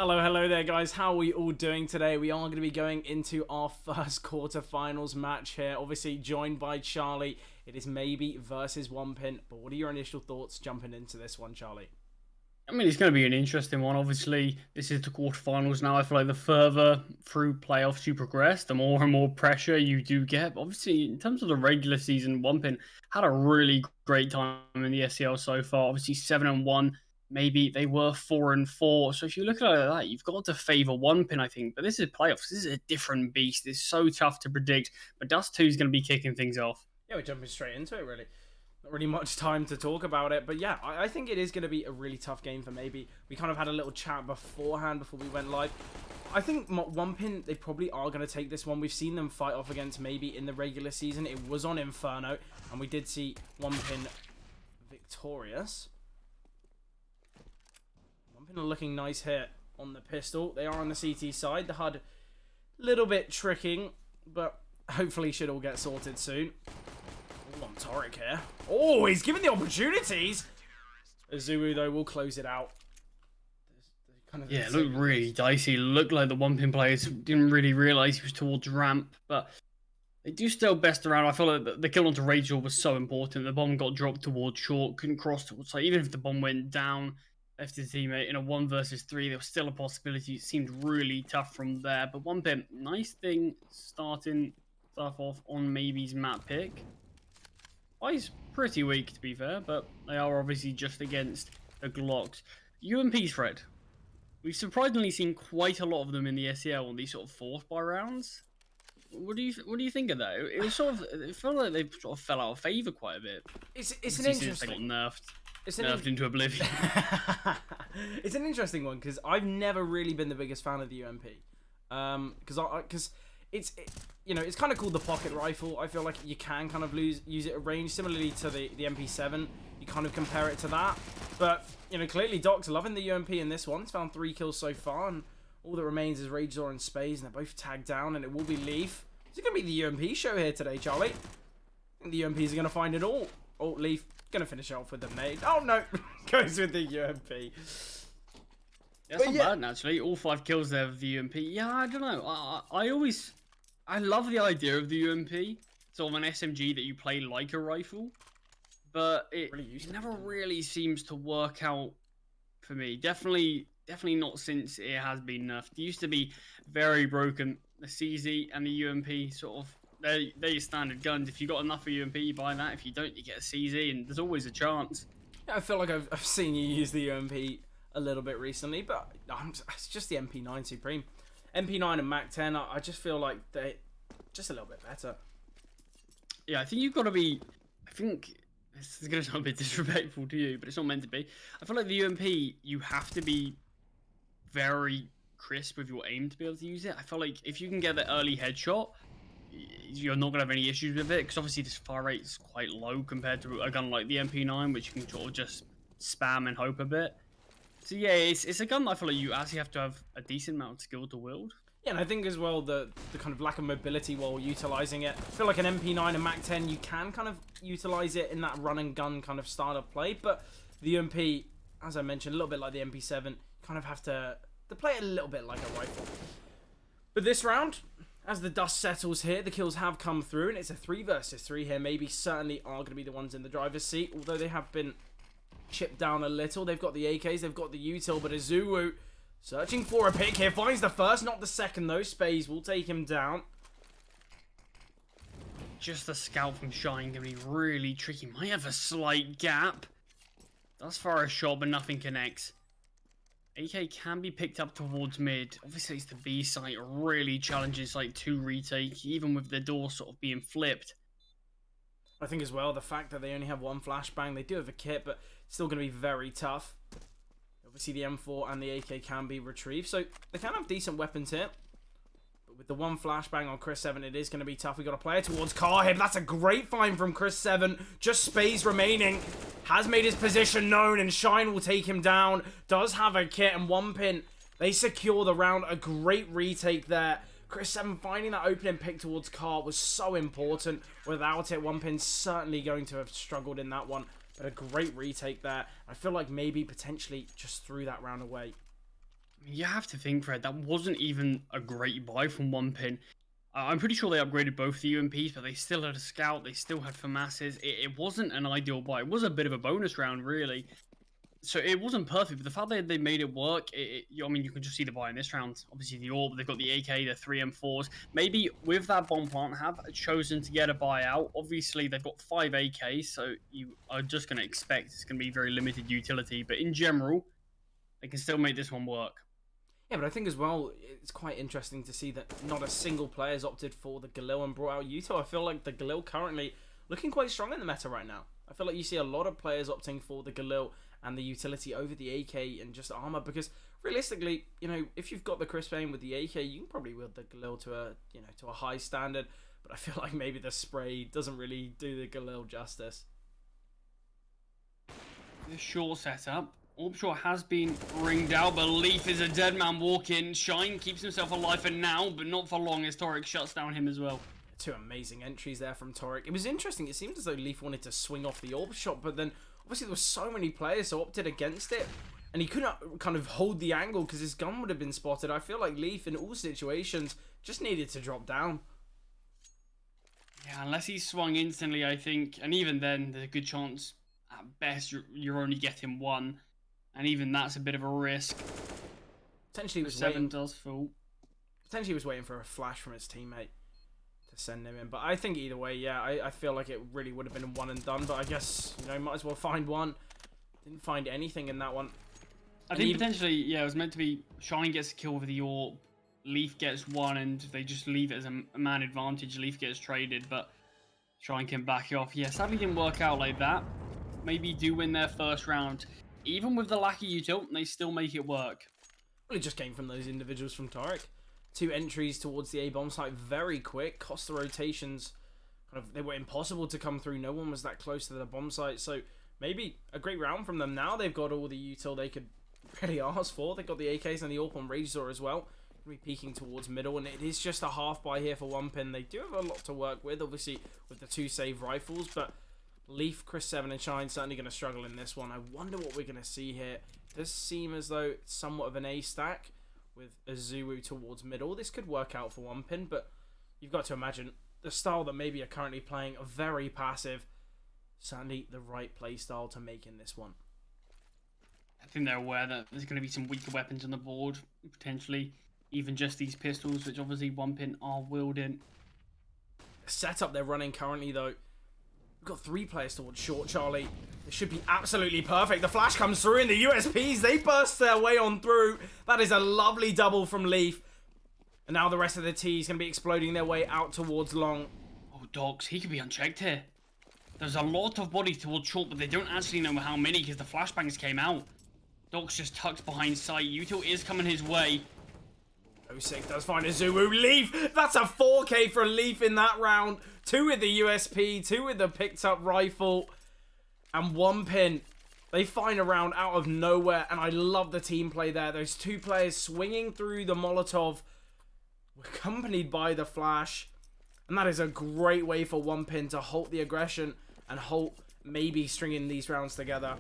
Hello there, guys. How are we all doing today? We are going to be going into our first quarterfinals match here. Obviously, joined by Charlie. It is maybe versus One Pin. But what are your initial thoughts jumping into this one, Charlie? I mean, it's going to be an interesting one. Obviously, this is the quarterfinals now. I feel like the further through playoffs you progress, the more and more pressure you do get. But obviously, in terms of the regular season, One Pin had a really great time in the SCL so far. Obviously, 7-1. Maybe they were 4-4. So if you look at it like that, you've got to favour One Pin, I think. But this is playoffs. This is a different beast. It's so tough to predict. But Dust 2 is going to be kicking things off. Yeah, we're jumping straight into it, really. Not really much time to talk about it, but yeah, I think it is going to be a really tough game for maybe. We kind of had a little chat beforehand before we went live. I think One Pin, they probably are going to take this one. We've seen them fight off against maybe in the regular season. It was on Inferno, and we did see One Pin victorious. One Pin are looking nice here on the pistol. They are on the CT side. The HUD, little bit tricking, but hopefully should all get sorted soon. On Torek here. Oh, he's given the opportunities. Azuu, though, will close it out. Yeah, it looked really dicey. It looked like the One Pin players didn't really realise he was towards ramp, but they do still best around. I feel like the kill onto Rachel was so important. The bomb got dropped towards short, couldn't cross towards side. Even if the bomb went down, left his teammate in a 1 versus 3, there was still a possibility. It seemed really tough from there. But One Pin, nice thing starting stuff off on maybe's map pick. He's pretty weak, to be fair, but they are obviously just against the Glocks. UMP's, Fred. We've surprisingly seen quite a lot of them in the SCL on these sort of fourth by rounds. What do you think of that? It was sort of, it felt like they sort of fell out of favour quite a bit. It's an interesting. They got nerfed into oblivion. It's an interesting one because I've never really been the biggest fan of the UMP. Because it's kind of called the pocket rifle. I feel like you can kind of use it at range, similarly to the MP7. You kind of compare it to that. But, clearly Doc's loving the UMP in this one. He's found 3 kills so far, and all that remains is Ragezor and Spaze, and they're both tagged down, and it will be Leaf. Is it going to be the UMP show here today, Charlie? I think the UMPs are going to find it all. Oh, Leaf, going to finish off with the nade. Oh, no. Goes with the UMP. That's not bad, actually. All 5 kills there with the UMP. Yeah, I don't know. I love the idea of the UMP, sort of an SMG that you play like a rifle, but it never really seems to work out for me. Definitely not since it has been nerfed. It used to be very broken. The CZ and the UMP sort of, they're your standard guns. If you got enough of UMP, you buy that. If you don't, you get a CZ, and there's always a chance. Yeah, I feel like I've seen you use the UMP a little bit recently, but it's just the MP9 Supreme. MP9 and Mac 10, I just feel like they're just a little bit better. Yeah, I think you've got to be... I think this is going to sound a bit disrespectful to you, but it's not meant to be. I feel like the UMP, you have to be very crisp with your aim to be able to use it. I feel like if you can get the early headshot, you're not going to have any issues with it, because obviously this fire rate is quite low compared to a gun like the MP9, which you can sort of just spam and hope a bit. So yeah, it's a gun that I feel like you actually have to have a decent amount of skill to wield. Yeah, and I think as well the kind of lack of mobility while utilising it. I feel like an MP9 and Mac 10, you can kind of utilise it in that run and gun kind of style of play, but the UMP, as I mentioned, a little bit like the MP7, you kind of have to play it a little bit like a rifle. But this round, as the dust settles here, the kills have come through, and it's a 3 versus 3 here. Maybe certainly are going to be the ones in the driver's seat, although they have been chipped down a little. They've got the AKs, they've got the util, but Azuu searching for a pick here. Finds the first, not the second though. Spaze will take him down. Just the scout from Shine going to be really tricky. Might have a slight gap. Does fire a shot, but nothing connects. AK can be picked up towards mid. Obviously, it's the B site. Really challenges like 2 retake, even with the door sort of being flipped. I think as well, the fact that they only have 1 flashbang, they do have a kit, but still going to be very tough. Obviously, the M4 and the AK can be retrieved, so they can have decent weapons here. But with the 1 flashbang on Chris 7, it is going to be tough. We've got a player towards Carhib. That's a great find from Chris 7. Just Space remaining. Has made his position known, and Shine will take him down. Does have a kit, and One Pin, they secure the round. A great retake there. Chris 7 finding that opening pick towards Car was so important. Without it, One Pin's certainly going to have struggled in that one. But a great retake there. I feel like maybe potentially just threw that round away. You have to think, Fred, that wasn't even a great buy from one pin. I'm pretty sure they upgraded both the UMPs, but they still had a scout, they still had FAMASs. It wasn't an ideal buy. It was a bit of a bonus round, really. So it wasn't perfect, but the fact that they made it work, I mean, you can just see the buy in this round. Obviously, the AWP, they've got the AK, the 3 M4s. Maybe with that bomb plant, have chosen to get a buyout. Obviously, they've got 5 AKs, so you are just going to expect it's going to be very limited utility. But in general, they can still make this one work. Yeah, but I think as well, it's quite interesting to see that not a single player has opted for the Galil and brought out Yuto. I feel like the Galil currently looking quite strong in the meta right now. I feel like you see a lot of players opting for the Galil and the utility over the AK and just armor, because realistically, you know, if you've got the crisp aim with the AK, you can probably wield the Galil to a, you know, to a high standard. But I feel like maybe the spray doesn't really do the Galil justice. The short setup. Short has been ringed out, but Leaf is a dead man walking. Shine keeps himself alive for now, but not for long as Torek shuts down him as well. Two amazing entries there from Torek. It was interesting. It seemed as though Leaf wanted to swing off the AWP shot, but then obviously there were so many players who opted against it, and he couldn't kind of hold the angle because his gun would have been spotted. I feel like Leaf in all situations just needed to drop down. Yeah, unless he swung instantly, I think, and even then, there's a good chance at best you're only getting one. And even that's a bit of a risk. Potentially he was waiting. Potentially he was waiting for a flash from his teammate to send him in. But I think either way, yeah, I feel like it really would have been a one and done. But I guess, you know, might as well find one. Didn't find anything in that one. I think potentially, yeah, it was meant to be Shine gets a kill with the AWP, Leaf gets one, and they just leave it as a man advantage. Leaf gets traded, but Shine can back it off. Yeah, sadly didn't work out like that. Maybe do win their first round. Even with the lack of util, they still make it work. Well, it just came from those individuals from Torek. 2 entries towards the A-bomb site very quick. Cost the rotations. Kind of, they were impossible to come through. No one was that close to the bomb site. So maybe a great round from them. Now they've got all the util they could really ask for. They've got the AKs and the AWP on Razor as well. Going to be peeking towards middle. And it is just a half buy here for one pin. They do have a lot to work with, obviously, with the 2 save rifles. But Leaf, Chris 7 and Shine certainly going to struggle in this one. I wonder what we're going to see here. It does seem as though it's somewhat of an A stack with a Zulu towards middle. This could work out for one pin, but you've got to imagine the style that maybe are currently playing are very passive. Certainly the right play style to make in this one. I think they're aware that there's going to be some weaker weapons on the board, potentially even just these pistols, which obviously one pin are wielding. The setup they're running currently, though, we've got 3 players towards short, Charlie. This should be absolutely perfect. The flash comes through and the USPs, they burst their way on through. That is a lovely double from Leaf. And now the rest of the T is going to be exploding their way out towards long. Oh, Dogs, he could be unchecked here. There's a lot of bodies towards short, but they don't actually know how many because the flashbangs came out. Dogs just tucked behind sight. Util is coming his way. 06 does find a Zulu. Leaf! That's a 4K for Leaf in that round. 2 with the USP, 2 with the picked up rifle, and one pin. They find a round out of nowhere, and I love the team play there. Those 2 players swinging through the Molotov, accompanied by the flash, and that is a great way for one pin to halt the aggression and halt maybe stringing these rounds together.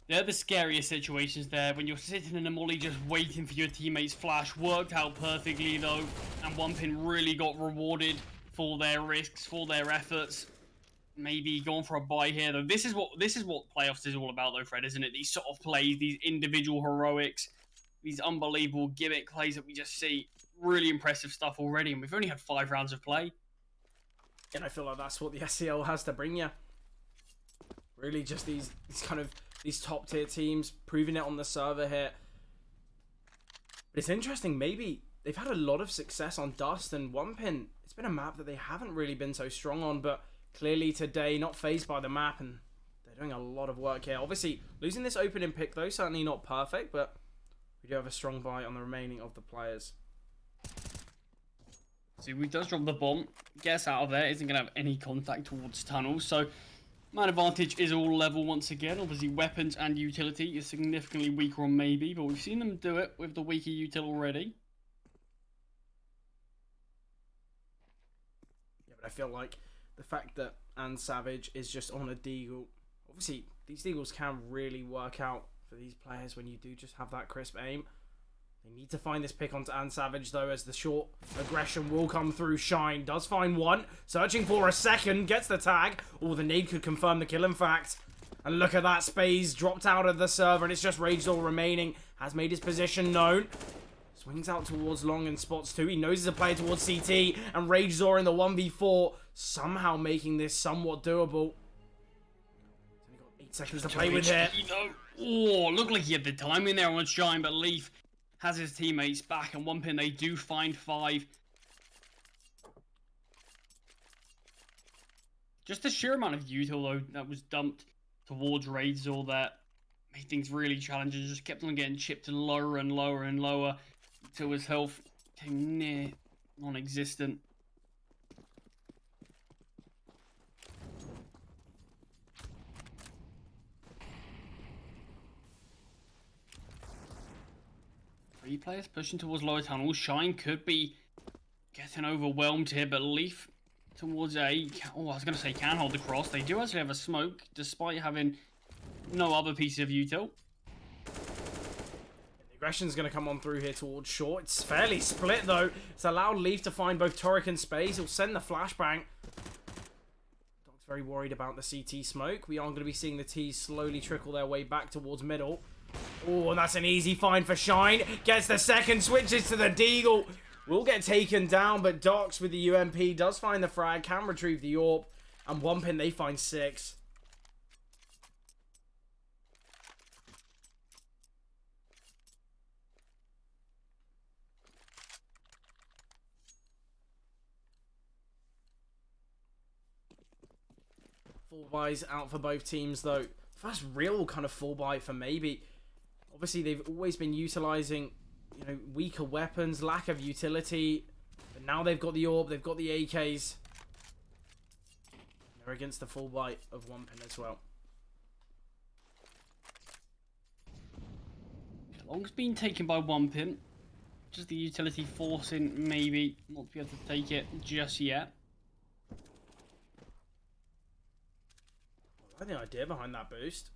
They're the scariest situations there, when you're sitting in a molly just waiting for your teammate's flash. Worked out perfectly though, and one pin really got rewarded for their risks, for their efforts. Maybe going for a buy here though. This is what playoffs is all about though, Fred, isn't it? These sort of plays, these individual heroics, these unbelievable gimmick plays that we just see. Really impressive stuff already, and we've only had 5 rounds of play. And I feel like that's what the SCL has to bring you. Really just these top tier teams proving it on the server here. But it's interesting, maybe they've had a lot of success on Dust and One Pin. It's been a map that they haven't really been so strong on, but clearly today not phased by the map, and they're doing a lot of work here. Obviously losing this opening pick though, certainly not perfect, but we do have a strong buy on the remaining of the players. So he does drop the bomb, gets out of there, isn't going to have any contact towards tunnels, so man advantage is all level once again. Obviously weapons and utility is significantly weaker on maybe, but we've seen them do it with the weaker util already. Yeah, but I feel like the fact that Savage is just on a deagle, obviously these deagles can really work out for these players when you do just have that crisp aim. They need to find this pick onto Savage, though, as the short aggression will come through. Shine does find one. Searching for a second. Gets the tag. Oh, the nade could confirm the kill, in fact. And look at that. Spaze dropped out of the server, and it's just Ragezor remaining. Has made his position known. Swings out towards long and spots two. He knows he's a player towards CT. And Ragezor in the 1v4. Somehow making this somewhat doable. He's only got 8 seconds to play with here. Oh, looked like he had the timing there on Shine, but Leaf has his teammates back, and 1pin they do find 5. Just the sheer amount of util though that was dumped towards Ragezor that made things really challenging. Just kept on getting chipped lower and lower and lower until his health came near non-existent. Three players pushing towards lower tunnel. Shine could be getting overwhelmed here, but Leaf towards A. Oh, I was going to say can hold the cross. They do actually have a smoke, despite having no other piece of util. The aggression's going to come on through here towards short. It's fairly split, though. It's allowed Leaf to find both Torek and Space. He'll send the flashbang. Dog's very worried about the CT smoke. We are going to be seeing the T's slowly trickle their way back towards middle. Oh, and that's an easy find for Shine. Gets the second, switches to the Deagle. Will get taken down, but Docs with the UMP does find the frag, can retrieve the AWP, and 1pin, they find 6. Full buys out for both teams, though. First real kind of full buy for Maybe. Obviously, they've always been utilizing, you know, weaker weapons, lack of utility. But now they've got the AWP, they've got the AKs. They're against the full buy of 1pin as well. Long's been taken by 1pin. Just the utility forcing Maybe not to be able to take it just yet. I like the idea behind that boost.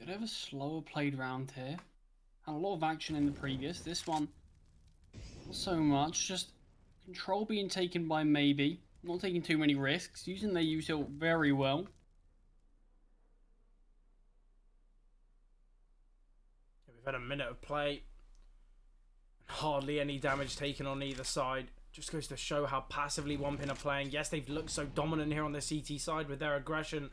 Bit of a slower played round here. Had a lot of action in the previous. This one, not so much. Just control being taken by Maybe. Not taking too many risks. Using their util very well. We've had a minute of play. Hardly any damage taken on either side. Just goes to show how passively 1pin are playing. Yes, they've looked so dominant here on the CT side with their aggression.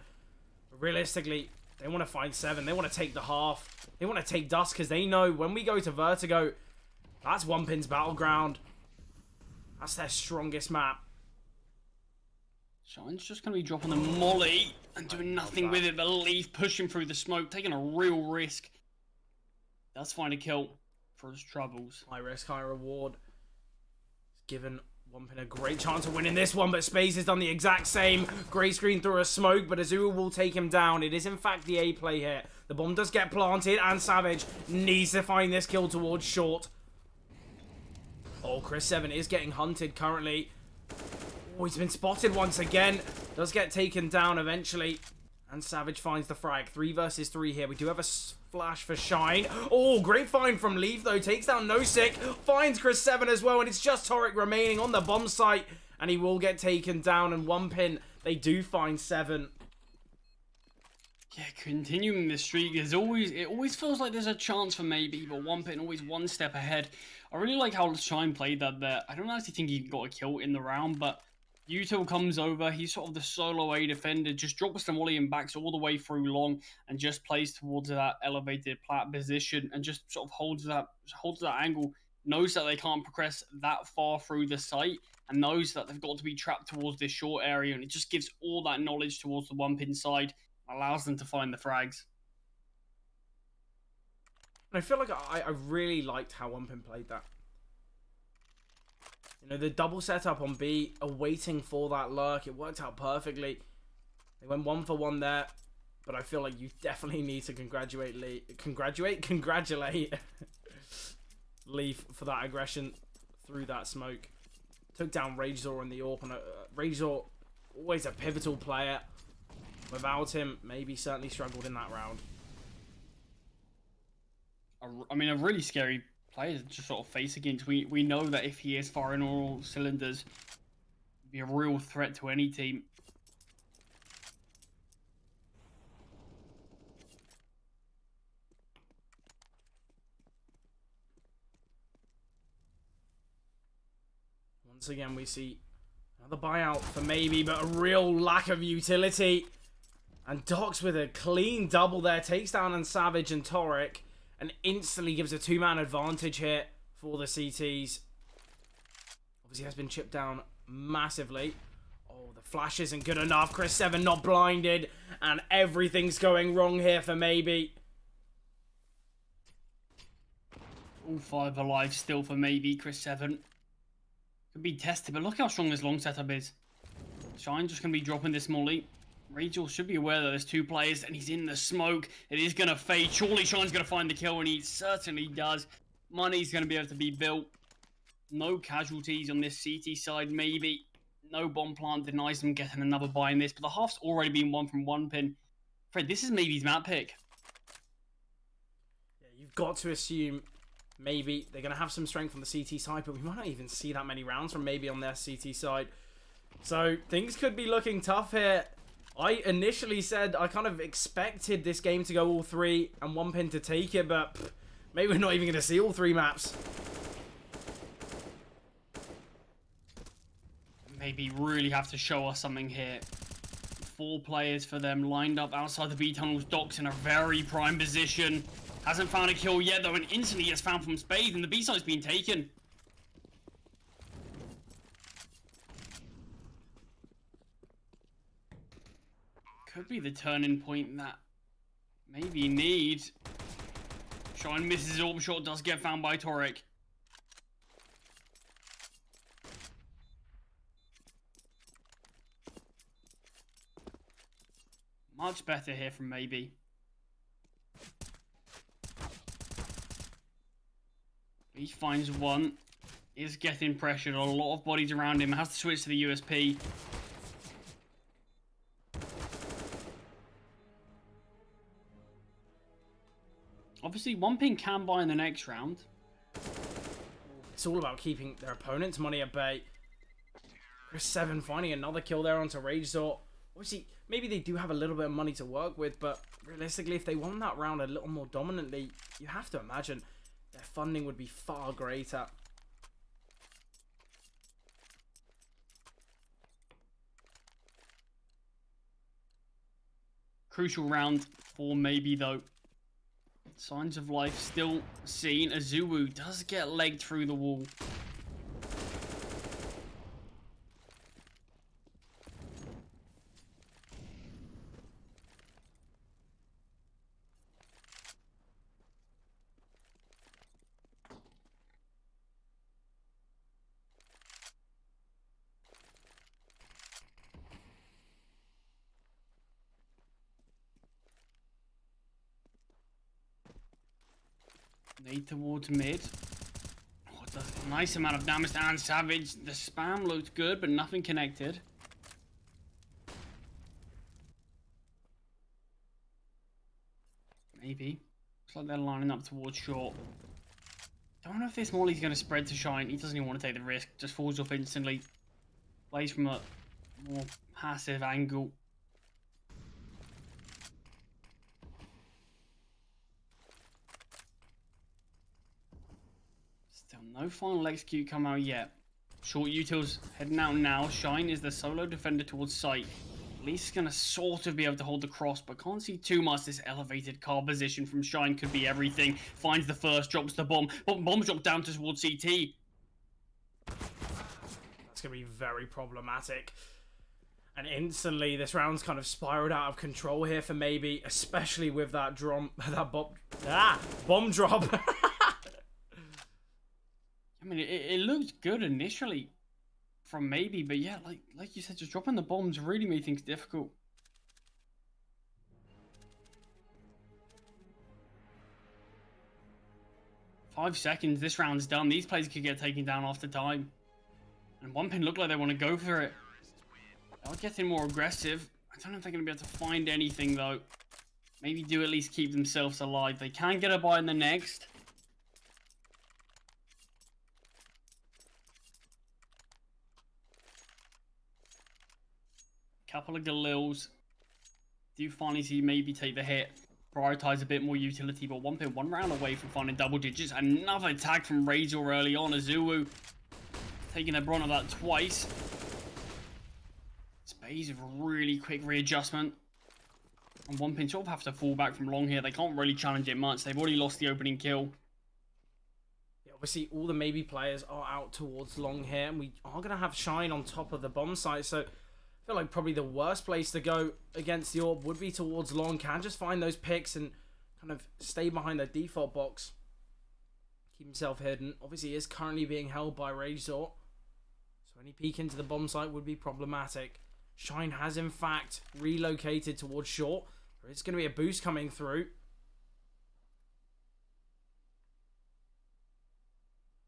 But realistically, they want to find 7. They want to take the half. They want to take Dusk because they know when we go to Vertigo, that's 1pin's battleground. That's their strongest map. Shine's just going to be dropping the molly and doing nothing with it. The Leaf pushing through the smoke, taking a real risk. Does find a kill for his troubles. High risk, high reward. It's given 1pin a great chance of winning this one, but Space has done the exact same. Grey screen through a smoke, but Azul will take him down. It is in fact the A play here. The bomb does get planted, and Savage needs to find this kill towards short. Oh, Chris 7 is getting hunted currently. Oh, he's been spotted once again. Does get taken down eventually. And Savage finds the frag. 3 versus 3 here. We do have a flash for Shine. Oh, great find from Leaf, though. Takes down Nosik. Finds Chris 7 as well. And it's just Torek remaining on the bomb site. And he will get taken down. And 1pin, they do find 7. Yeah, continuing the streak. It always feels like there's a chance for Maybe, but 1pin always one step ahead. I really like how Shine played that there. I don't actually think he got a kill in the round, but util comes over. He's sort of the solo A defender. Just drops the molly and backs all the way through long and just plays towards that elevated plat position and just sort of holds that angle. Knows that they can't progress that far through the site and knows that they've got to be trapped towards this short area. And it just gives all that knowledge towards the 1pin side. Allows them to find the frags. I feel like I really liked how 1pin played that. You know, the double setup on B, awaiting for that lurk, it worked out perfectly. They went 1 for 1 there, but I feel like you definitely need to congratulate Leaf for that aggression through that smoke. Took down Ragezor in the AWP, and Ragezor, always a pivotal player. Without him, maybe certainly struggled in that round. I mean, a really scary player to just sort of face against. We know that if he is firing all cylinders, he'd be a real threat to any team. Once again, we see another buyout for maybe, but a real lack of utility. And Docs with a clean double there takes down Savage and Torek, and instantly gives a 2-man advantage here for the CTs. Obviously has been chipped down massively. Oh, the flash isn't good enough. Chris 7 not blinded, and everything's going wrong here for maybe. All 5 alive still for maybe. Chris 7 could be tested, but look how strong this long setup is. Shine just going to be dropping this molly. Rachel should be aware that there's 2 players and he's in the smoke. It is going to fade. Surely Shine's going to find the kill, and he certainly does. Money's going to be able to be built. No casualties on this CT side, maybe. No bomb plant denies them getting another buy in this, but the half's already been won from 1pin. Fred, this is maybe's map pick. Yeah, you've got to assume maybe they're going to have some strength on the CT side, but we might not even see that many rounds from maybe on their CT side. So things could be looking tough here. I initially said I kind of expected this game to go all 3 and 1pin to take it, but maybe we're not even going to see all 3 maps. Maybe really have to show us something here. 4 players for them lined up outside the B tunnels. Doc's in a very prime position. Hasn't found a kill yet though, and instantly gets found from Spade, and the B side's been taken. Could be the turning point that maybe need. Shine misses his orb shot, does get found by Torek. Much better here from maybe. He finds one. Is getting pressured. A lot of bodies around him. Has to switch to the USP. Obviously, 1pin can buy in the next round. It's all about keeping their opponent's money at bay. Chris 7 finding another kill there onto Ragezor. Obviously, maybe they do have a little bit of money to work with, but realistically, if they won that round a little more dominantly, you have to imagine their funding would be far greater. Crucial round for maybe, though. Signs of life still seen. Azuwu does get legged through the wall. Nade towards mid. Oh, it does a nice amount of damage to Savage. The spam looked good, but nothing connected. Maybe. Looks like they're lining up towards short. Don't know if this molly's going to spread to Shine. He doesn't even want to take the risk. Just falls off instantly. Plays from a more passive angle. Still no final execute come out yet. Short utils heading out now. Shine is the solo defender towards site. At least he's going to sort of be able to hold the cross, but can't see too much. This elevated car position from Shine could be everything. Finds the first, drops the bomb. Bomb drop down towards CT. That's going to be very problematic. And instantly, this round's kind of spiraled out of control here for maybe, especially with that bomb drop. I mean, it looked good initially from maybe, but yeah, like you said, just dropping the bombs really made things difficult. Five seconds, this round's done. These players could get taken down after time. And 1pin look like they want to go for it. They're getting more aggressive. I don't know if they're going to be able to find anything, though. Maybe do at least keep themselves alive. They can get a buy in the next. Couple of Galils. Do you finally see maybe take the hit? Prioritize a bit more utility, but one round away from finding double digits. Another tag from Razor early on. Azulu taking the brunt of that twice. Space with a really quick readjustment. And one pin sort of have to fall back from long here. They can't really challenge it much. They've already lost the opening kill. Yeah, obviously, all the maybe players are out towards long here, and we are going to have Shine on top of the bomb site, so I feel like probably the worst place to go against the Orb would be towards long. Can just find those picks and kind of stay behind their default box. Keep himself hidden. Obviously, he is currently being held by Razor, so any peek into the bomb site would be problematic. Shine has, in fact, relocated towards short. There is going to be a boost coming through.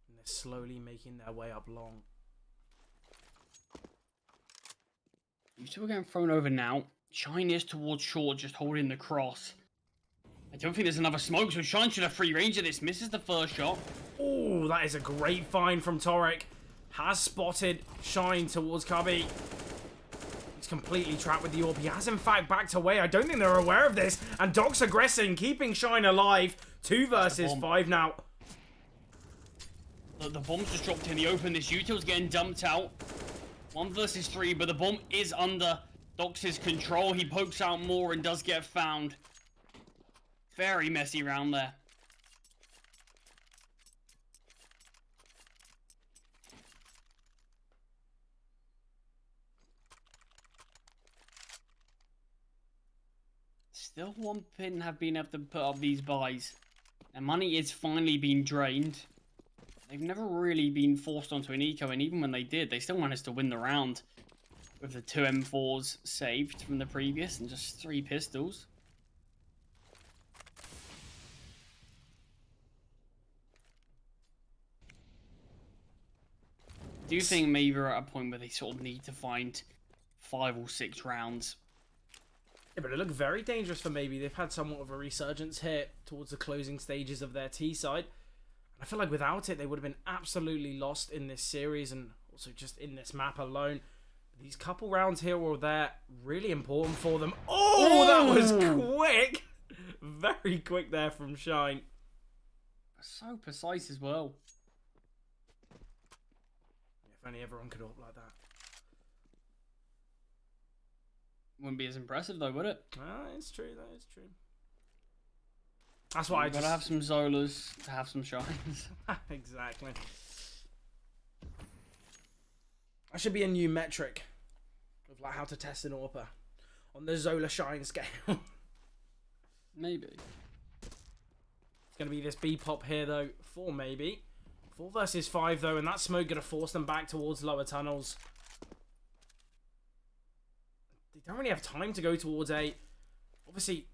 And they're slowly making their way up long. You're still getting thrown over now. Shine is towards short, just holding the cross. I don't think there's another smoke, so Shine should have free range of this. Misses the first shot. Oh, that is a great find from Torek. Has spotted Shine towards Cubby. He's completely trapped with the Orb. He has, in fact, backed away. I don't think they're aware of this. And Doc's aggressing, keeping Shine alive. 2 versus 5 now. The bomb's just dropped in the open. This util's getting dumped out. 1 versus 3, but the bomb is under Doc's control. He pokes out more and does get found. Very messy round there. Still one pin have been able to put up these buys. Their money is finally being drained. They've never really been forced onto an eco, and even when they did, they still managed to win the round. With the 2 M4s saved from the previous and just 3 pistols. Do you think maybe we're at a point where they sort of need to find 5 or 6 rounds? Yeah, but it looked very dangerous for maybe. They've had somewhat of a resurgence here towards the closing stages of their T side. I feel like without it, they would have been absolutely lost in this series and also just in this map alone. These couple rounds here or there, really important for them. Oh, that was quick. Very quick there from Shine. So precise as well. If only everyone could up like that. Wouldn't be as impressive though, would it? It's true, that is true. That's why Gotta have some Zolas to have some Shines. Exactly. That should be a new metric of like how to test an AWPer on the Zola Shine scale. Maybe. It's going to be this B pop here though, 4 maybe. 4 versus 5 though, and that smoke going to force them back towards lower tunnels. They don't really have time to go towards A. Obviously,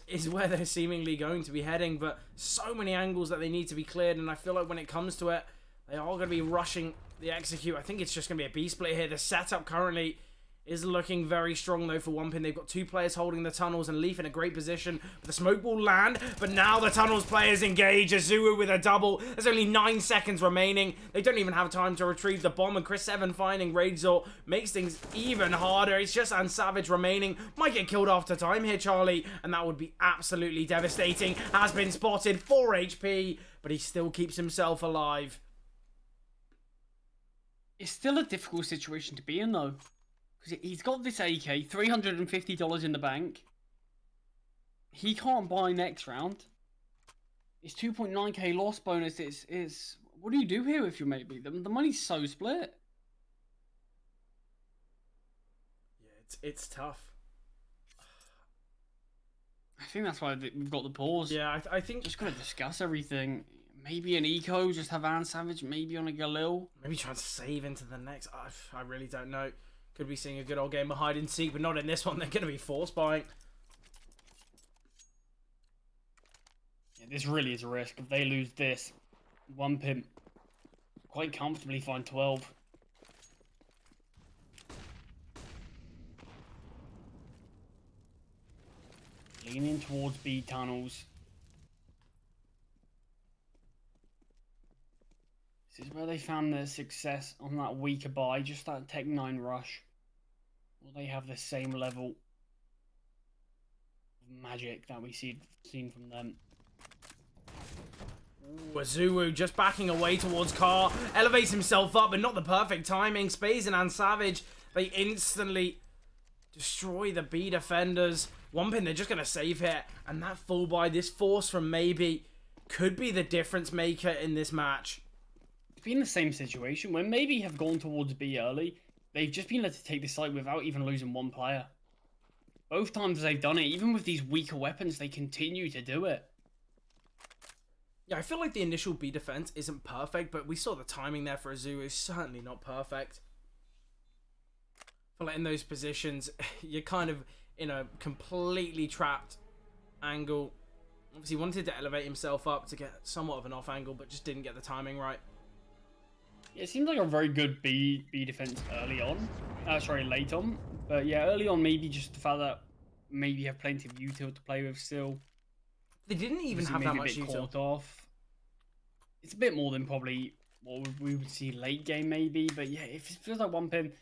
is where they're seemingly going to be heading, but so many angles that they need to be cleared, and I feel like when it comes to it, they are going to be rushing the execute. I think it's just going to be a B split here. The setup currently is looking very strong though for one pin. They've got 2 players holding the tunnels and Leaf in a great position. The smoke will land, but now the tunnels players engage. Azua with a double. There's only 9 seconds remaining. They don't even have time to retrieve the bomb, and Chris 7 finding Raidzor makes things even harder. It's just Unsavage remaining. Might get killed after time here, Charlie, and that would be absolutely devastating. Has been spotted, 4 HP, but he still keeps himself alive. It's still a difficult situation to be in though. Because he's got this AK, $350 in the bank. He can't buy next round. It's 2.9k loss bonus. It's what do you do here if you're maybe? The money's so split. Yeah, it's tough. I think that's why we've got the pause. Yeah, I think... Just gotta discuss everything. Maybe an eco, just have Unsavage, maybe on a Galil. Maybe try to save into the next... I really don't know. Could be seeing a good old game of hide and seek, but not in this one. They're going to be force buying. Yeah, this really is a risk. If they lose this, one pimp quite comfortably find 12. Leaning towards B tunnels. This is where they found their success on that weaker buy, just that Tech 9 rush. Will they have the same level of magic that we seen from them? Ooh, Azuwu just backing away towards Carr, elevates himself up, but not the perfect timing. Spazin and Savage, they instantly destroy the B defenders. One pin, they're just going to save here, and that full buy, this force from Maybe, could be the difference maker in this match. It's been the same situation where Maybe have gone towards B early. They've just been able to take the site without even losing one player. Both times they've done it, even with these weaker weapons, they continue to do it. Yeah, I feel like the initial B defense isn't perfect, but we saw the timing there for Azuwu is certainly not perfect. I feel like in those positions, you're kind of in a completely trapped angle. Obviously, he wanted to elevate himself up to get somewhat of an off angle, but just didn't get the timing right. Yeah, it seems like a very good B defense early on. Late on. But yeah, early on, maybe just the fact that maybe have plenty of util to play with still. They didn't even have that much util. Caught off. It's a bit more than probably what we would see late game maybe. But yeah, if it feels like one pin,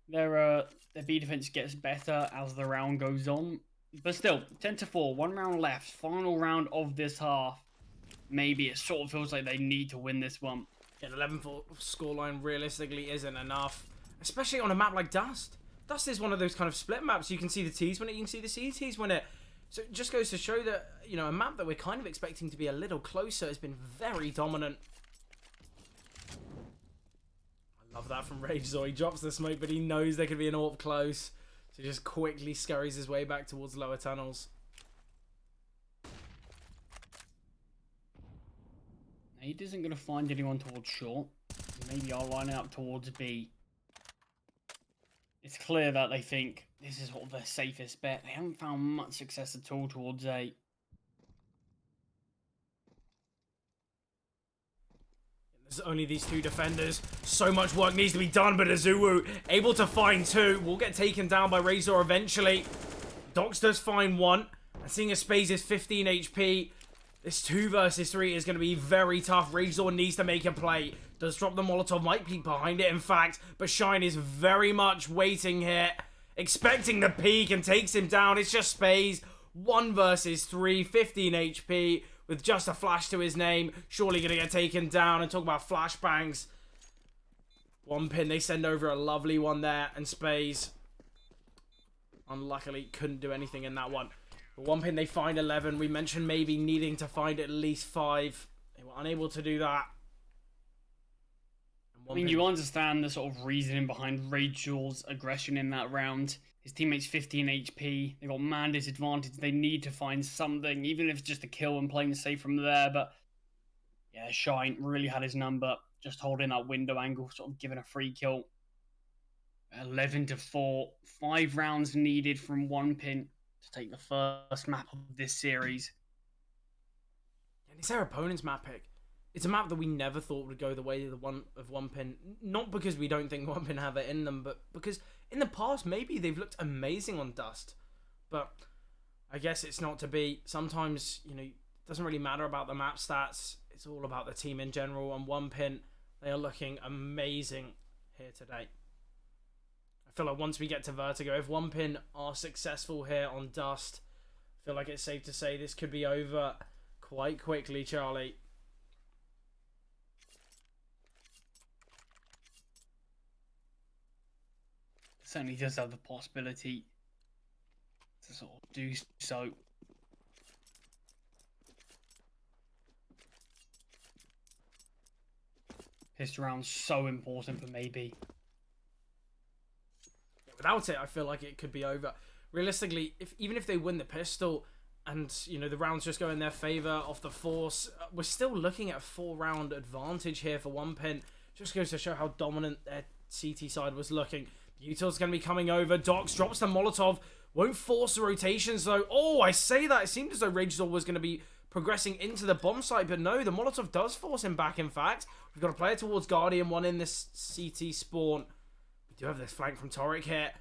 their B defense gets better as the round goes on. But still, 10-4, 1 round left, final round of this half. Maybe it sort of feels like they need to win this one. Yeah, an 11-4 scoreline realistically isn't enough, especially on a map like Dust. Dust is one of those kind of split maps. You can see the T's win it, you can see the CTs win it. So it just goes to show that, you know, a map that we're kind of expecting to be a little closer has been very dominant. I love that from Ragezor. He drops the smoke, but he knows there could be an AWP close. So he just quickly scurries his way back towards lower tunnels. He isn't going to find anyone towards short. Maybe I'll line it up towards B. It's clear that they think this is sort of their safest bet. They haven't found much success at all towards A. There's only these two defenders. So much work needs to be done, but Azuwu able to find two. Will get taken down by Razor eventually. Dox does find one. And seeing as Space is 15 HP, this 2 versus 3 is going to be very tough. Razor needs to make a play. Does drop the Molotov, might peek behind it in fact, but Shine is very much waiting here, expecting the peek and takes him down. It's just Space, 1 versus 3, 15 HP with just a flash to his name. Surely going to get taken down. And talk about flashbangs. One pin, they send over a lovely one there, and Space unluckily couldn't do anything in that one. But one pin, they find 11. We mentioned maybe needing to find at least 5. They were unable to do that. I mean, you understand the sort of reasoning behind Rachel's aggression in that round. His teammate's 15 HP. They got man disadvantage. They need to find something, even if it's just a kill and playing safe from there. But yeah, Shine really had his number. Just holding that window angle, sort of giving a free kill. 11-4. 5 rounds needed from one pin to take the first map of this series. And it's their opponent's map pick. It's a map that we never thought would go the way of one pin. Not because we don't think one pin have it in them, but because in the past maybe they've looked amazing on Dust. But I guess it's not to be. Sometimes, you know, it doesn't really matter about the map stats. It's all about the team in general. On one pin, they are looking amazing here today. I feel like once we get to Vertigo, if one pin are successful here on Dust, I feel like it's safe to say this could be over quite quickly, Charlie. Certainly does have the possibility to sort of do so. Pistol round's so important for maybe. Without it, I feel like it could be over. Realistically, even if they win the pistol and, you know, the rounds just go in their favor off the force, we're still looking at a 4-round advantage here for one pin. Just goes to show how dominant their CT side was looking. Util's going to be coming over. Dox drops the Molotov. Won't force the rotations, though. Oh, I say that. It seemed as though Ragezor was going to be progressing into the bomb site, but no, the Molotov does force him back, in fact. We've got a player towards Guardian, one in this CT spawn. We do have this flank from Torek here.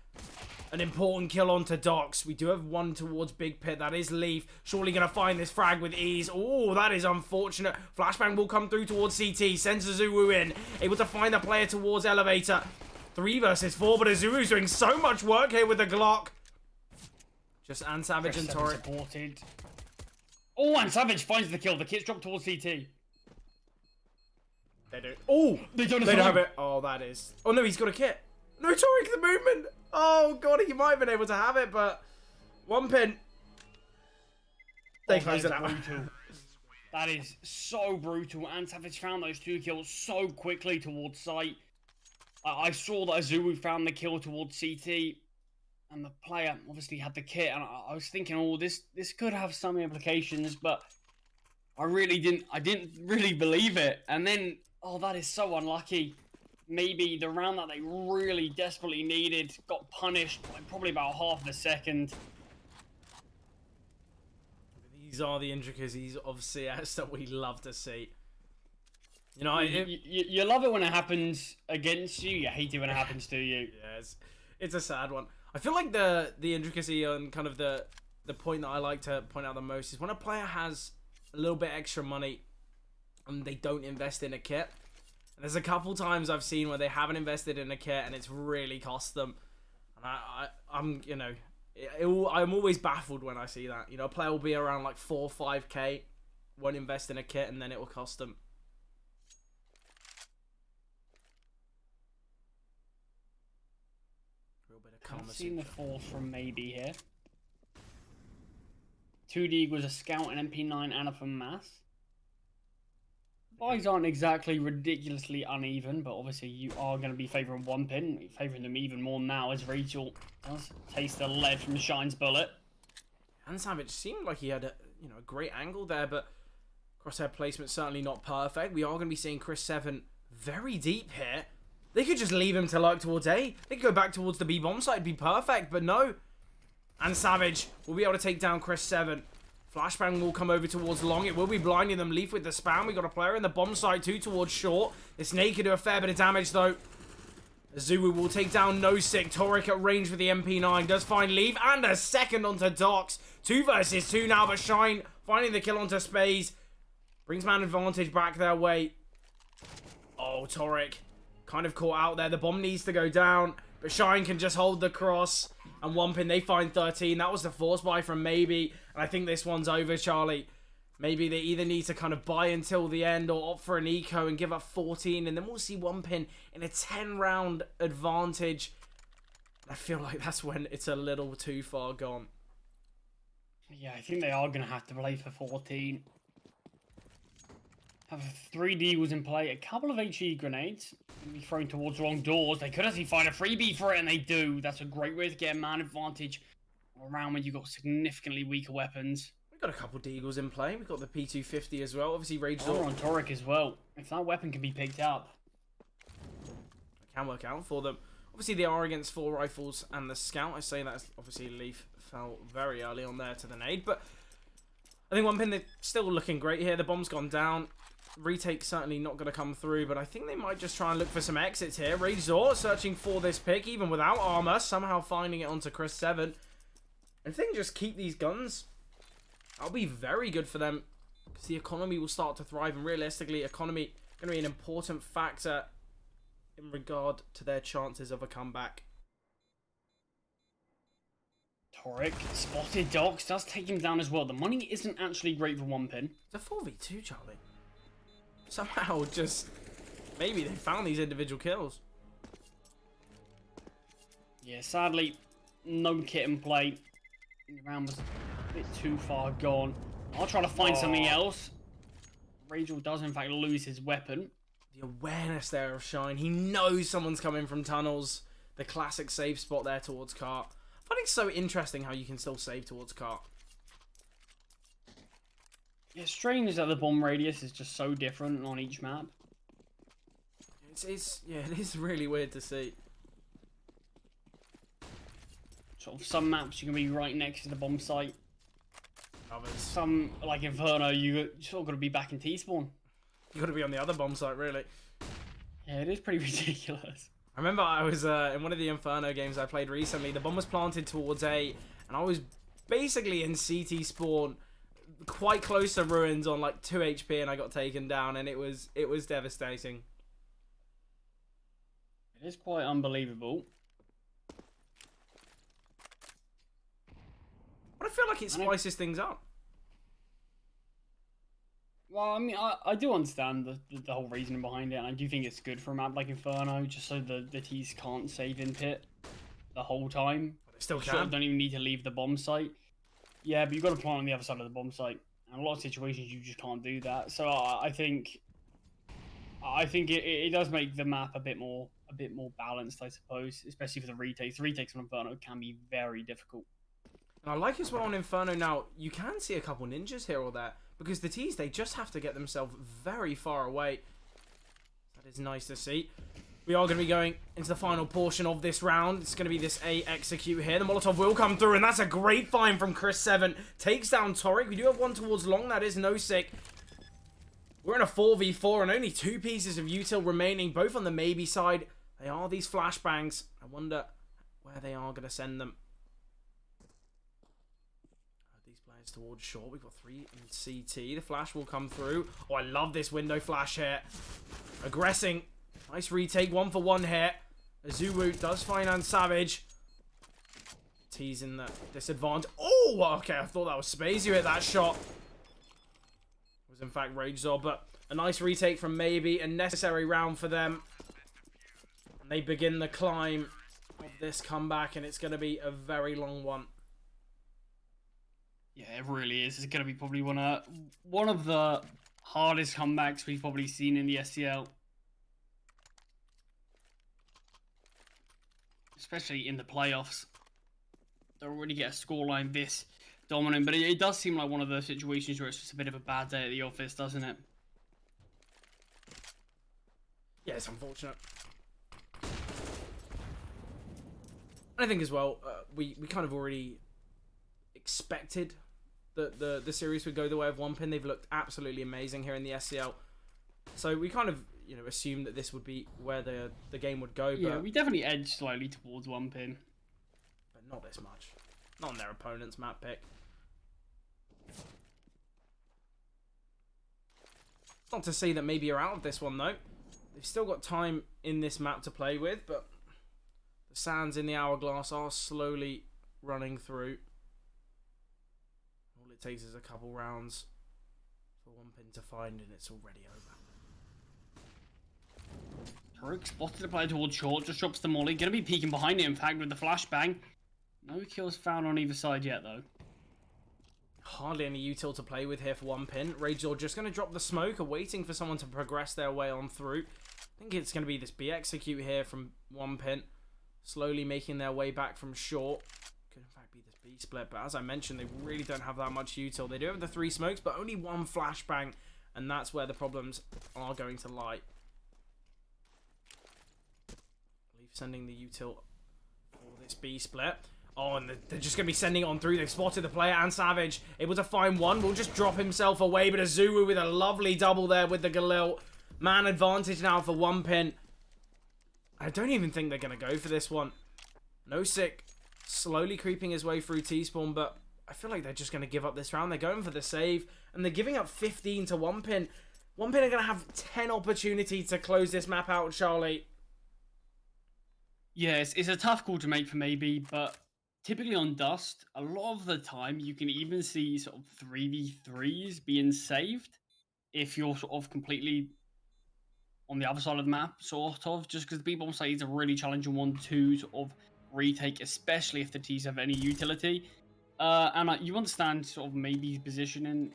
An important kill onto Docs. We do have one towards Big Pit. That is Leaf. Surely going to find this frag with ease. Oh, that is unfortunate. Flashbang will come through towards CT. Sends Azuwu in. Able to find the player towards Elevator. 3 versus 4, but Azuwu's doing so much work here with the Glock. Just Savage and Torek. Supported. Oh, and Savage finds the kill. The kit's dropped towards CT. They do. Oh, they don't have it. Oh, that is. Oh, no, he's got a kit. No, Torek, the movement. Oh, God, he might have been able to have it, but one pin. They close it out. That is so brutal. And Savage found those 2 kills so quickly towards site. I saw that Azuwu found the kill towards CT. And the player obviously had the kit. And I was thinking, oh, this could have some implications. But I didn't really believe it. And then, oh, that is so unlucky. Maybe the round that they really desperately needed got punished by probably about half a second. These are the intricacies of CS that we love to see. You know, you love it when it happens against you. You hate it when it happens to you. Yeah, it's a sad one. I feel like the intricacy and kind of the point that I like to point out the most is when a player has a little bit extra money and they don't invest in a kit. There's a couple times I've seen where they haven't invested in a kit and it's really cost them. And I'm, you know, I'm always baffled when I see that. You know, a player will be around like 4 or 5k, won't invest in a kit, and then it will cost them. Real bit of karma. I've seen the force from Maybe here. 2D was a Scout, an MP9, and a FAMAS. Buys aren't exactly ridiculously uneven, but obviously you are going to be favouring one pin, favouring them even more now as Rachel does taste the lead from Shine's bullet. And Savage seemed like he had a great angle there, but crosshair placement certainly not perfect. We are going to be seeing Chris 7 very deep here. They could just leave him to lurk towards A. They could go back towards the B bomb site, it'd be perfect, but no. And Savage will be able to take down Chris 7. Flashbang will come over towards long. It will be blinding them. Leaf with the spam. We got a player in the bomb site too towards short. This Snake could do a fair bit of damage though. Azuwu will take down No Sick. Torek at range with the MP9. Does find Leaf. And a second onto Docs. 2 versus 2 now, but Shine finding the kill onto Spaze. Brings man advantage back their way. Oh, Torek kind of caught out there. The bomb needs to go down, but Shine can just hold the cross. And one pin, they find 13. That was the force buy from Maybe. And I think this one's over, Charlie. Maybe they either need to kind of buy until the end or opt for an eco and give up 14. And then we'll see one pin in a 10-round advantage. I feel like that's when it's a little too far gone. Yeah, I think they are going to have to play for 14. Have 3 Deagles in play. A couple of HE grenades. Be thrown towards the wrong doors. They could actually find a freebie for it, and they do. That's a great way to get a man advantage around when you've got significantly weaker weapons. We've got a couple of Deagles in play. We've got the P250 as well. Obviously, Rage Door on Torek as well. If that weapon can be picked up, it can work out for them. Obviously, they are against 4 rifles and the Scout. I say that obviously Leaf fell very early on there to the nade, but I think one pin, they're still looking great here. The bomb's gone down. Retake certainly not going to come through, but I think they might just try and look for some exits here. Razor searching for this pick, even without armor, somehow finding it onto Chris 7. And if they can just keep these guns, that'll be very good for them, because the economy will start to thrive, and realistically, economy going to be an important factor in regard to their chances of a comeback. Torek spotted Docs, does take him down as well. The money isn't actually great for one pin. It's a 4v2, Charlie. Somehow just maybe they found these individual kills. Yeah, sadly, no kit in play. The round was a bit too far gone. I'll try to find something else. Rachel does in fact lose his weapon. The awareness there of Shine. He knows someone's coming from tunnels. The classic save spot there towards cart. I find it so interesting how you can still save towards cart. Yeah, strange that the bomb radius is just so different on each map. Yeah, it is really weird to see. Sort of some maps you can be right next to the bomb site. Others. Some, like Inferno, you sort of got to be back in T-spawn. You got to be on the other bomb site, really. Yeah, it is pretty ridiculous. I remember I was in one of the Inferno games I played recently. The bomb was planted towards A, and I was basically in CT spawn, quite close to ruins on like 2 HP, and I got taken down, and it was devastating. It is quite unbelievable. But I feel like it spices things up. Well, I mean, I do understand the whole reasoning behind it, and I do think it's good for a map like Inferno, just so the T's can't save in pit the whole time. But they still can. Sort of don't even need to leave the bomb site. Yeah, but you've got to plant on the other side of the bomb site. And a lot of situations you just can't do that. So I think it does make the map a bit more balanced, I suppose, especially for the retakes. The retakes on Inferno can be very difficult. And I like as well on Inferno now, you can see a couple ninjas here or there, because the T's, they just have to get themselves very far away. That is nice to see. We are going to be going into the final portion of this round. It's going to be this A execute here. The Molotov will come through, and that's a great find from Chris7. Takes down Torek. We do have one towards long. That is no sick. We're in a 4v4, and only 2 pieces of util remaining, both on the maybe side. They are these flashbangs. I wonder where they are going to send them. Towards short. We've got 3 in CT. The flash will come through. Oh, I love this window flash here. Aggressing. Nice retake. 1-for-1 here. Azuwu does finance Savage. T's in the disadvantage. Oh, okay. I thought that was Space. You hit that shot. It was in fact Rage Zob, but a nice retake from Maybe. A necessary round for them. And they begin the climb of this comeback, and it's going to be a very long one. Yeah, it really is. It's going to be probably one of the hardest comebacks we've probably seen in the SCL. Especially in the playoffs. Don't really get a scoreline this dominant, but it does seem like one of those situations where it's just a bit of a bad day at the office, doesn't it? Yeah, it's unfortunate. I think as well, we kind of already expected that the series would go the way of One Pin. They've looked absolutely amazing here in the SCL, so we kind of assumed that this would be where the game would go. Yeah, but we definitely edged slightly towards One Pin, but not this much. Not on their opponent's map pick. It's not to say that maybe you're out of this one though. They've still got time in this map to play with, but the sands in the hourglass are slowly running through. All it takes is a couple rounds for One Pin to find, and it's already over. Tarek spotted the player towards short, just drops the molly. Gonna be peeking behind it, in fact, with the flashbang. No kills found on either side yet, though. Hardly any util to play with here for One Pin. Ragezor just going to drop the smoke, waiting for someone to progress their way on through. I think it's going to be this B execute here from One Pin. Slowly making their way back from short. Could in fact be this B split, but as I mentioned, they really don't have that much util. They do have the 3 smokes, but only 1 flashbang, and that's where the problems are going to lie. Leaf sending the util for this B split. Oh, and they're just going to be sending it on through. They've spotted the player, and Savage able to find one. Will just drop himself away, but Azuwu with a lovely double there with the Galil. Man advantage now for One Pin. I don't even think they're going to go for this one. No sick. Slowly creeping his way through T-spawn, but I feel like they're just going to give up this round. They're going for the save, and they're giving up 15 to One Pin. One Pin are going to have 10 opportunities to close this map out, Charlie. Yeah, it's a tough call to make for maybe, but typically on Dust, a lot of the time you can even see sort of 3v3s being saved if you're sort of completely on the other side of the map, sort of, just because the B-bomb site is a really challenging one to sort of retake, especially if the T's have any utility. And you understand sort of maybe positioning.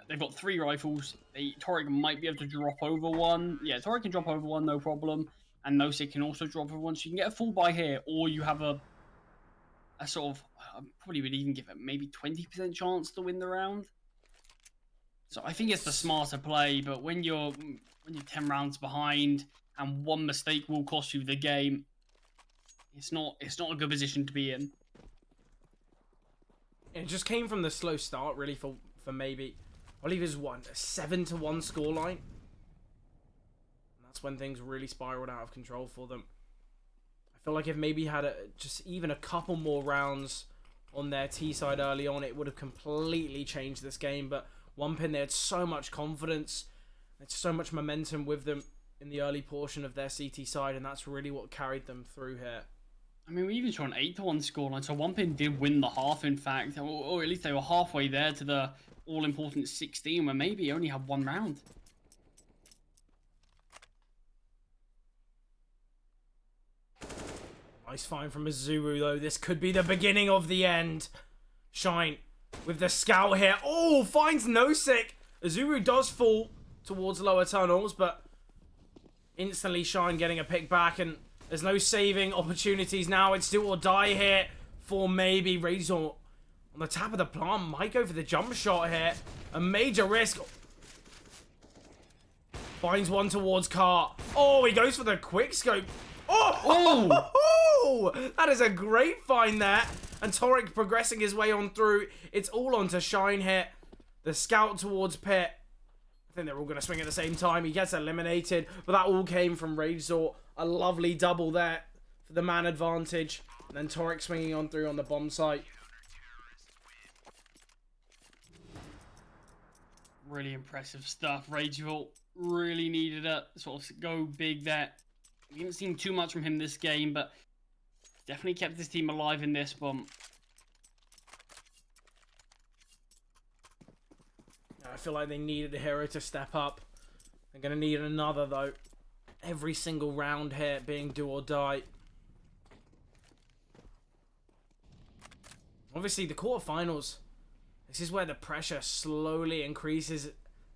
They've got 3 rifles. Torek might be able to drop over one. Yeah, Torek can drop over one, no problem. And Nosik can also drop over one. So you can get a full buy here, or you have a sort of, I probably would even give it maybe 20% chance to win the round. So I think it's the smarter play, but when you're 10 rounds behind and one mistake will cost you the game, it's not a good position to be in. It just came from the slow start, really, for maybe. I believe it was a 7-1 scoreline. And that's when things really spiraled out of control for them. I feel like if maybe had just even a couple more rounds on their T side early on, it would have completely changed this game. But One Pin, they had so much confidence, they had so much momentum with them in the early portion of their CT side, and that's really what carried them through here. I mean, we even saw an 8-1 scoreline, so One Pin did win the half, in fact, or at least they were halfway there to the all-important 16, where maybe only had one round. Nice find from Azuru, though. This could be the beginning of the end. Shine with the scout here. Oh, finds Nosik. Azuru does fall towards lower tunnels, but instantly Shine getting a pick back, and there's no saving opportunities now. It's do or die here for maybe Razor on the tap of the plant. Might go for the jump shot here. A major risk. Finds one towards Car. Oh, he goes for the quick scope. Oh! That is a great find there. And Torek progressing his way on through. It's all onto Shine here. The scout towards Pit. I think they're all going to swing at the same time. He gets eliminated. But that all came from Razor. A lovely double there for the man advantage. And then Torek swinging on through on the bomb site. Really impressive stuff. Rageville really needed to sort of go big there. We haven't seen too much from him this game, but definitely kept his team alive in this one. I feel like they needed a hero to step up. They're going to need another, though. Every single round here being do or die. Obviously, the quarterfinals, this is where the pressure slowly increases,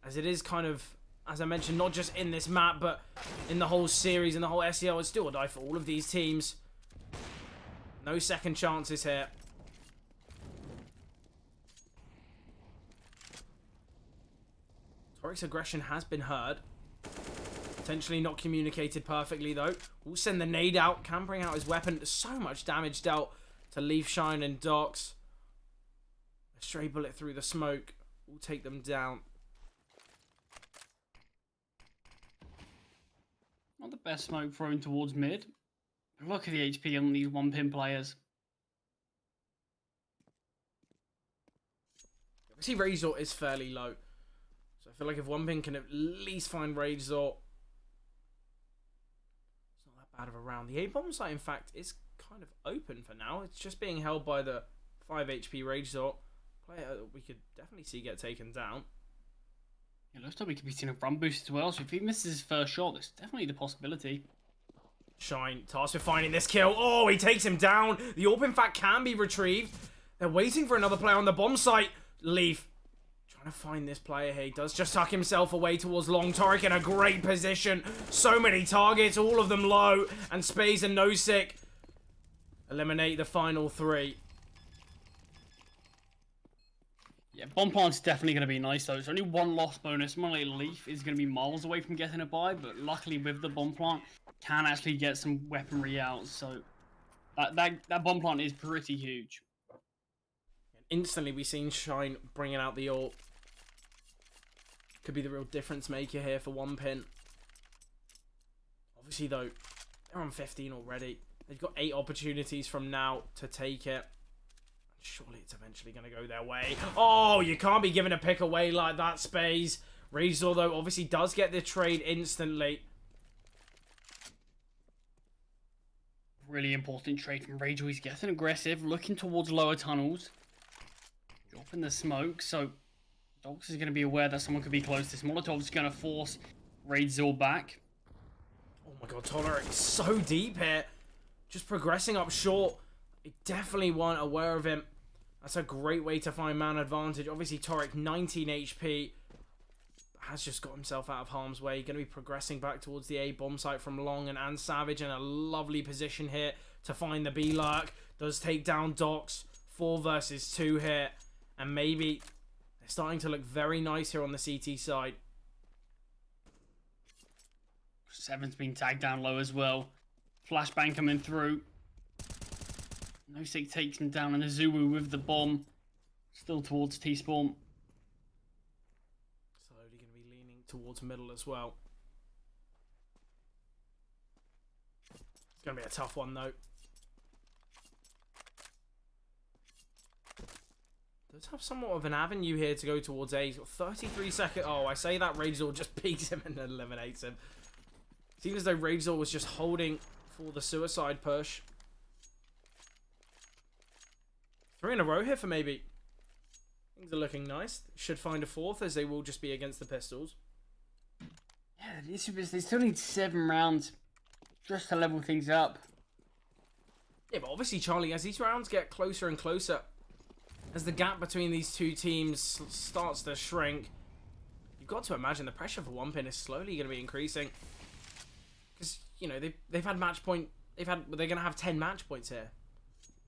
as it is kind of, as I mentioned, not just in this map, but in the whole series, in the whole SCL. It's do or die for all of these teams. No second chances here. Torek's aggression has been heard. Potentially not communicated perfectly, though. We'll send the nade out, can bring out his weapon. So much damage dealt to Leaf, Shine, and Docs. A stray bullet through the smoke will take them down. Not the best smoke thrown towards mid. Look at the HP on these One Pin players. Obviously, Razor is fairly low. So I feel like if One Pin can at least find Razor, it's not that bad of a round. The A-bomb site, in fact, is kind of open for now. It's just being held by the 5 HP Razor player that we could definitely see get taken down. It looks like we could be seeing a run boost as well, so if he misses his first shot, there's definitely the possibility. Shine tasked with finding this kill. Oh, he takes him down. The AWP, in fact, can be retrieved. They're waiting for another player on the bomb site. Leaf trying to find this player here. He does just tuck himself away towards Long. Torek in a great position. So many targets, all of them low. And Space and Nosik eliminate the final 3. Yeah, bomb plant's definitely going to be nice, though. It's only one loss bonus. Money Leaf is going to be miles away from getting a buy, but luckily with the bomb plant, can actually get some weaponry out. So that bomb plant is pretty huge. Instantly, we've seen Shine bringing out the ult. Could be the real difference maker here for One Pin. Obviously, though, they're on 15 already. They've got 8 opportunities from now to take it. Surely it's eventually going to go their way. Oh, you can't be giving a pick away like that, Space. Razor, though, obviously does get the trade instantly. Really important trade from Ragel. He's getting aggressive, looking towards lower tunnels. Dropping the smoke, so Dogs is going to be aware that someone could be close. This Molotov's going to force Ragel back. Oh my god, Tolerant is so deep here. Just progressing up short. They definitely weren't aware of him. That's a great way to find man advantage. Obviously, Torek, 19 HP. Has just got himself out of harm's way. Going to be progressing back towards the A bomb site from Long and Savage in a lovely position here to find the B lurk. Does take down Docs. 4 versus 2 here. And maybe they're starting to look very nice here on the CT side. 7's been tagged down low as well. Flashbang coming through. Nosik takes him down, and Azulu with the bomb. Still towards T-spawn. Slowly going to be leaning towards middle as well. Gonna be a tough one though. Does have somewhat of an avenue here to go towards A. He's got 33 seconds. Oh, I say that Ragezor just peeks him and eliminates him. Seems as though Ragezor was just holding for the suicide push. 3 in a row here for maybe. Things are looking nice. Should find a 4th, as they will just be against the pistols. Yeah, the issue is they still need 7 rounds just to level things up. Yeah, but obviously, Charlie, as these rounds get closer and closer, as the gap between these two teams starts to shrink, you've got to imagine the pressure for One Pin is slowly going to be increasing. Because, you know, they've had match point... They're going to have 10 match points here.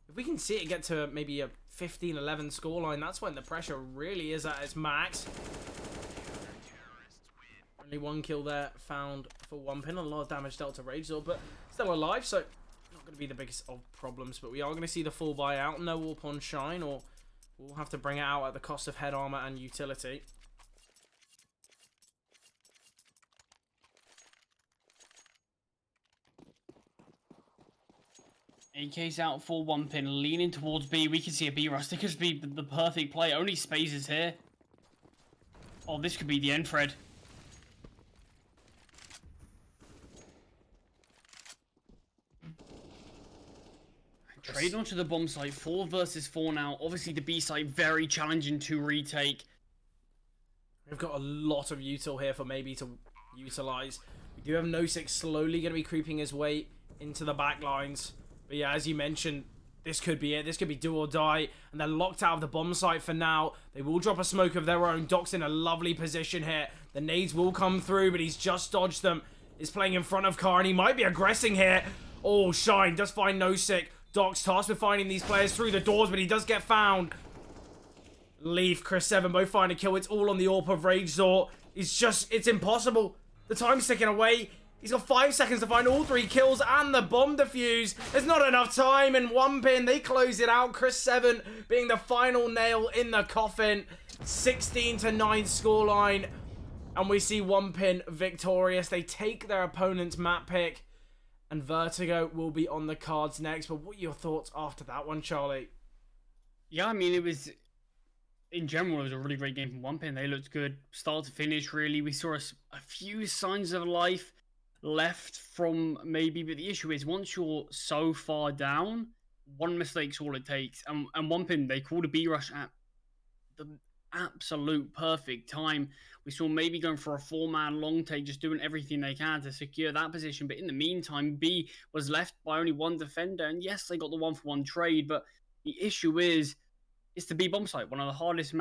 If we can see it get to maybe a 15-11 scoreline, that's when the pressure really is at its max. Only 1 kill there found for One Pin. A lot of damage dealt to Ragezor, but still alive, so not going to be the biggest of problems. But we are going to see the full buyout. No warp on Shine, or we'll have to bring it out at the cost of head armor and utility. AK's out for One Pin, leaning towards B. We can see a B rush. This could be the perfect play. Only Space is here. Oh, this could be the end, Fred. Trade onto the bomb site. 4 versus 4 now. Obviously, the B site very challenging to retake. We've got a lot of util here for maybe to utilize. We do have No6 slowly going to be creeping his way into the back lines. But yeah, as you mentioned, this could be it. This could be do or die. And they're locked out of the bomb site for now. They will drop a smoke of their own. Doc's in a lovely position here. The nades will come through, but he's just dodged them. He's playing in front of Car, and he might be aggressing here. Oh, Shine does find No6. Doc's tasked with finding these players through the doors, but he does get found. Leaf, Chris7 both find a kill. It's all on the AWP of Ragezor. It's impossible. The time's ticking away. He's got 5 seconds to find all 3 kills and the bomb defuse. There's not enough time, and One Pin, they close it out. Chris7 being the final nail in the coffin. 16-9 scoreline. And we see One Pin victorious. They take their opponent's map pick, and Vertigo will be on the cards next. But what are your thoughts after that one, Charlie? Yeah, I mean, it was... In general, it was a really great game from One Pin. They looked good. Start to finish, really. We saw a few signs of life left from maybe, but the issue is once you're so far down, one mistake's all it takes. And One Pin, they called a B rush at the absolute perfect time. We saw maybe going for a 4-man long take, just doing everything they can to secure that position. But in the meantime, B was left by only 1 defender. And yes, they got the 1-for-1 trade, but the issue is it's the B bomb site, one of the hardest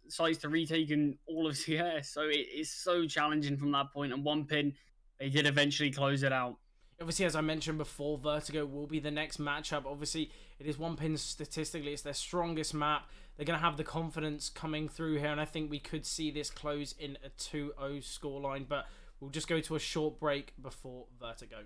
sites to retake in all of CS. So it is so challenging from that point. And One Pin, they did eventually close it out. Obviously, as I mentioned before, Vertigo will be the next matchup. Obviously, it is One Pin statistically. It's their strongest map. They're going to have the confidence coming through here, and I think we could see this close in a 2-0 scoreline. But we'll just go to a short break before Vertigo.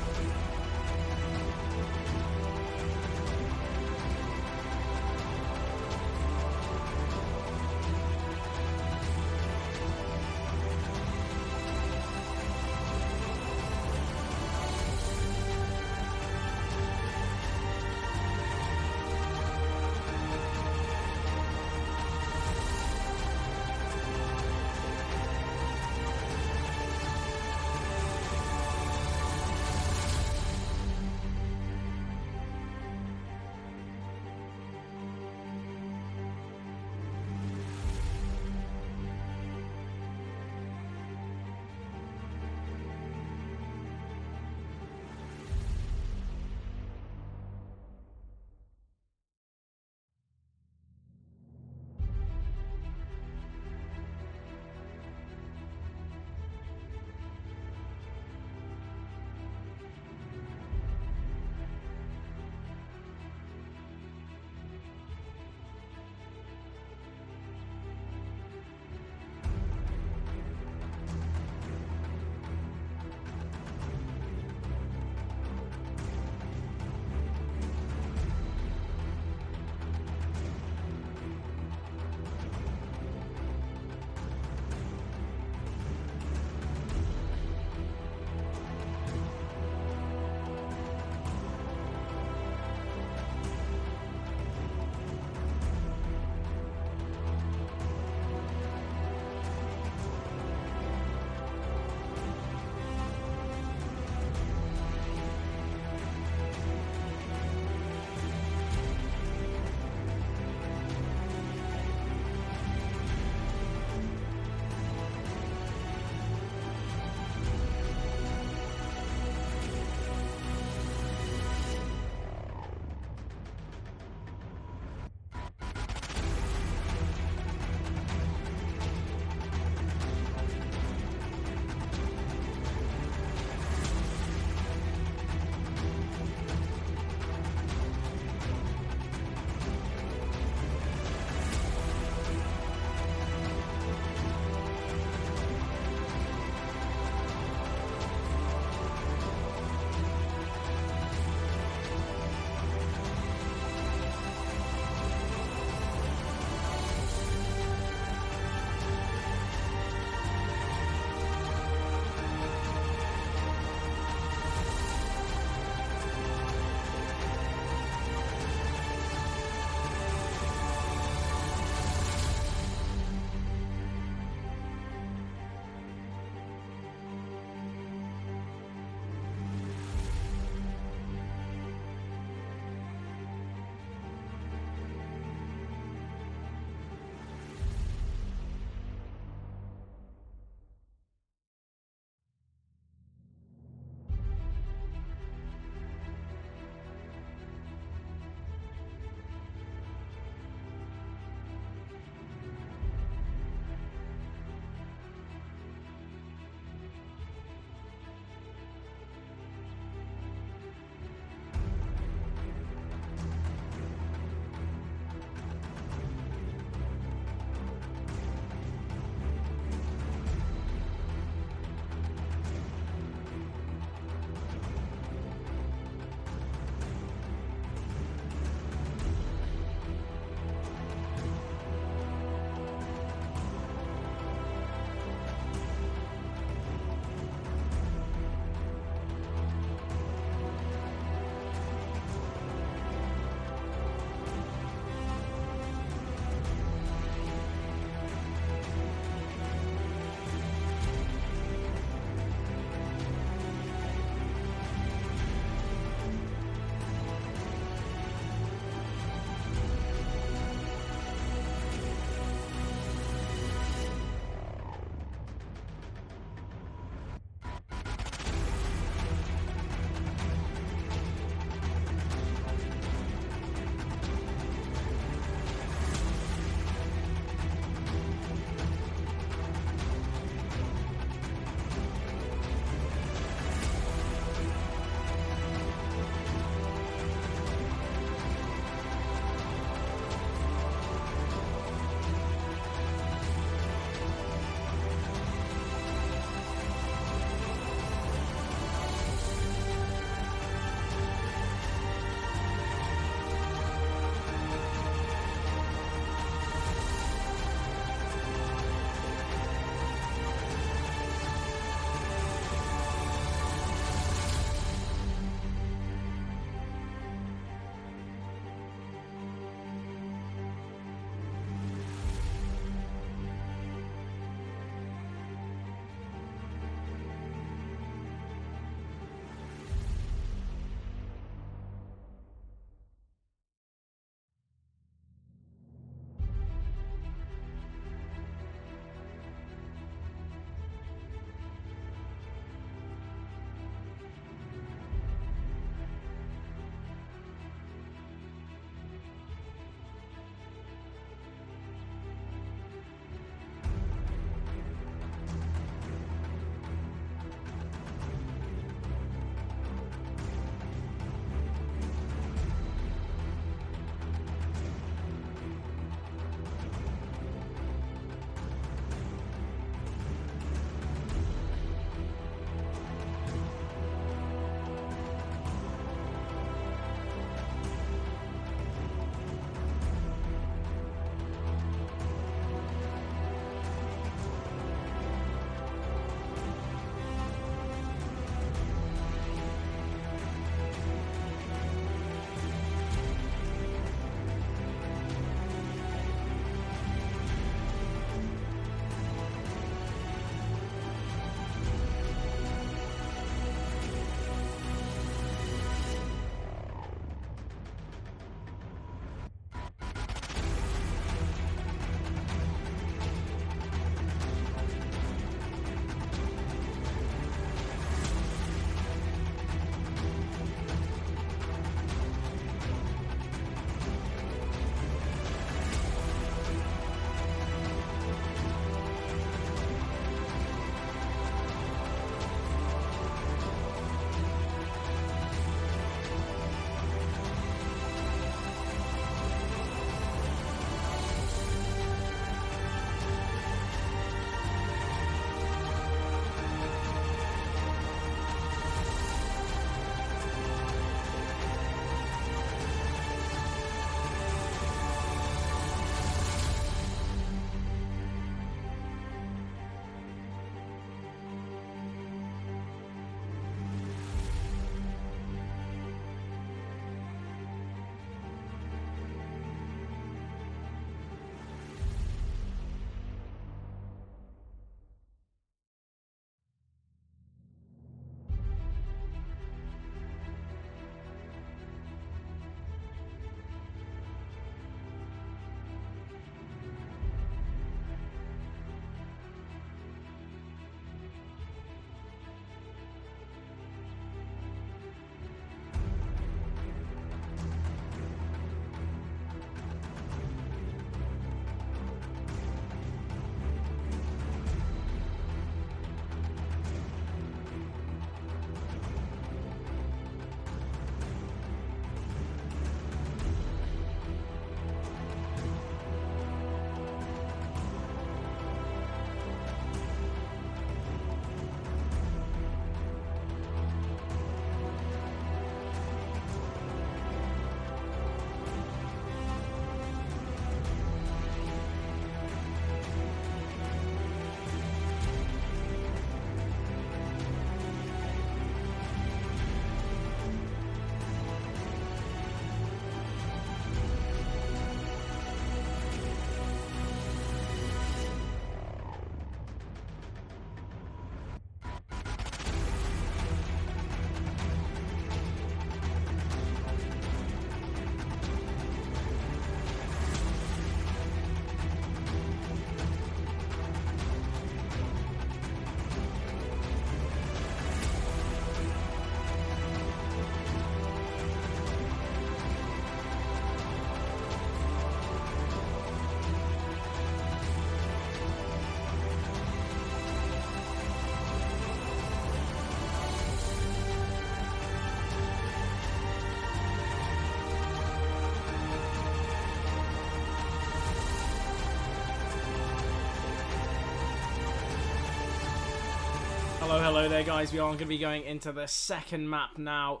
Hello there, guys. We are going to be going into the second map now.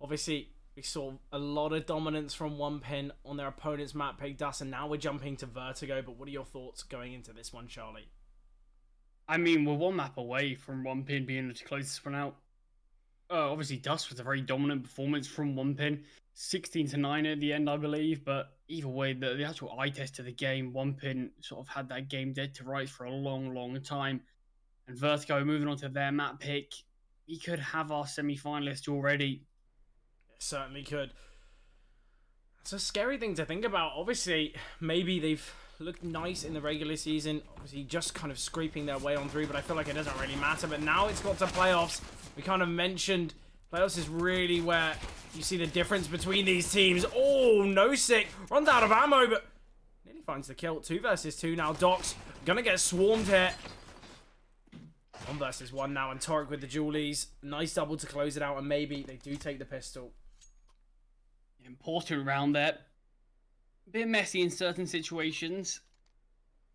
Obviously, we saw a lot of dominance from One Pin on their opponent's map pick, Dust, and now we're jumping to Vertigo. But what are your thoughts going into this one, Charlie? I mean, we're one map away from One Pin being able to close this one out. Obviously, Dust was a very dominant performance from One Pin, 16-9 at the end, I believe. But either way, the actual eye test of the game, One Pin sort of had that game dead to rights for a long time. And Vertigo moving on to their map pick, we could have our semi-finalist already. It certainly could. It's a scary thing to think about. Obviously, maybe they've looked nice in the regular season, obviously just kind of scraping their way on through, but I feel like it doesn't really matter. But now it's got to playoffs. We kind of mentioned playoffs is really where you see the difference between these teams. Oh, no sick. Runs out of ammo, but nearly finds the kill. 2 versus 2 now. Doc's gonna get swarmed here. 1 versus 1 now, and Torek with the Julies. Nice double to close it out, and maybe they do take the pistol. Important round there. A bit messy in certain situations.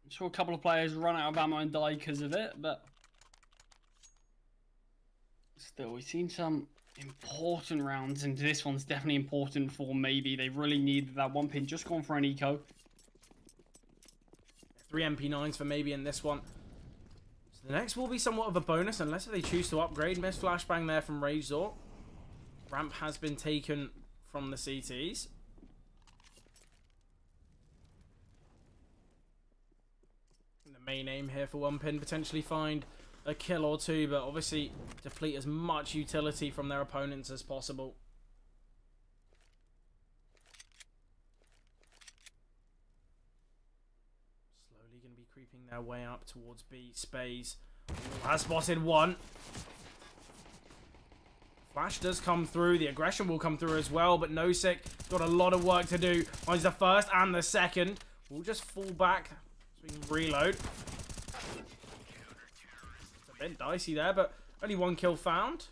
I'm sure a couple of players run out of ammo and die because of it, but still, we've seen some important rounds, and this one's definitely important for maybe. They really needed that One Pin. Just gone for an eco. 3 MP9s for maybe in this one. So the next will be somewhat of a bonus, unless they choose to upgrade. Missed flashbang there from Razor. Ramp has been taken from the CTs. The main aim here for One Pin, potentially find a kill or two, but obviously deplete as much utility from their opponents as possible. Slowly going to be creeping their way up towards B. Spaze has spotted one. Flash does come through. The aggression will come through as well, but Nosik got a lot of work to do. Finds the first and the second. We'll just fall back so we can reload. It's a bit dicey there, but only 1 kill found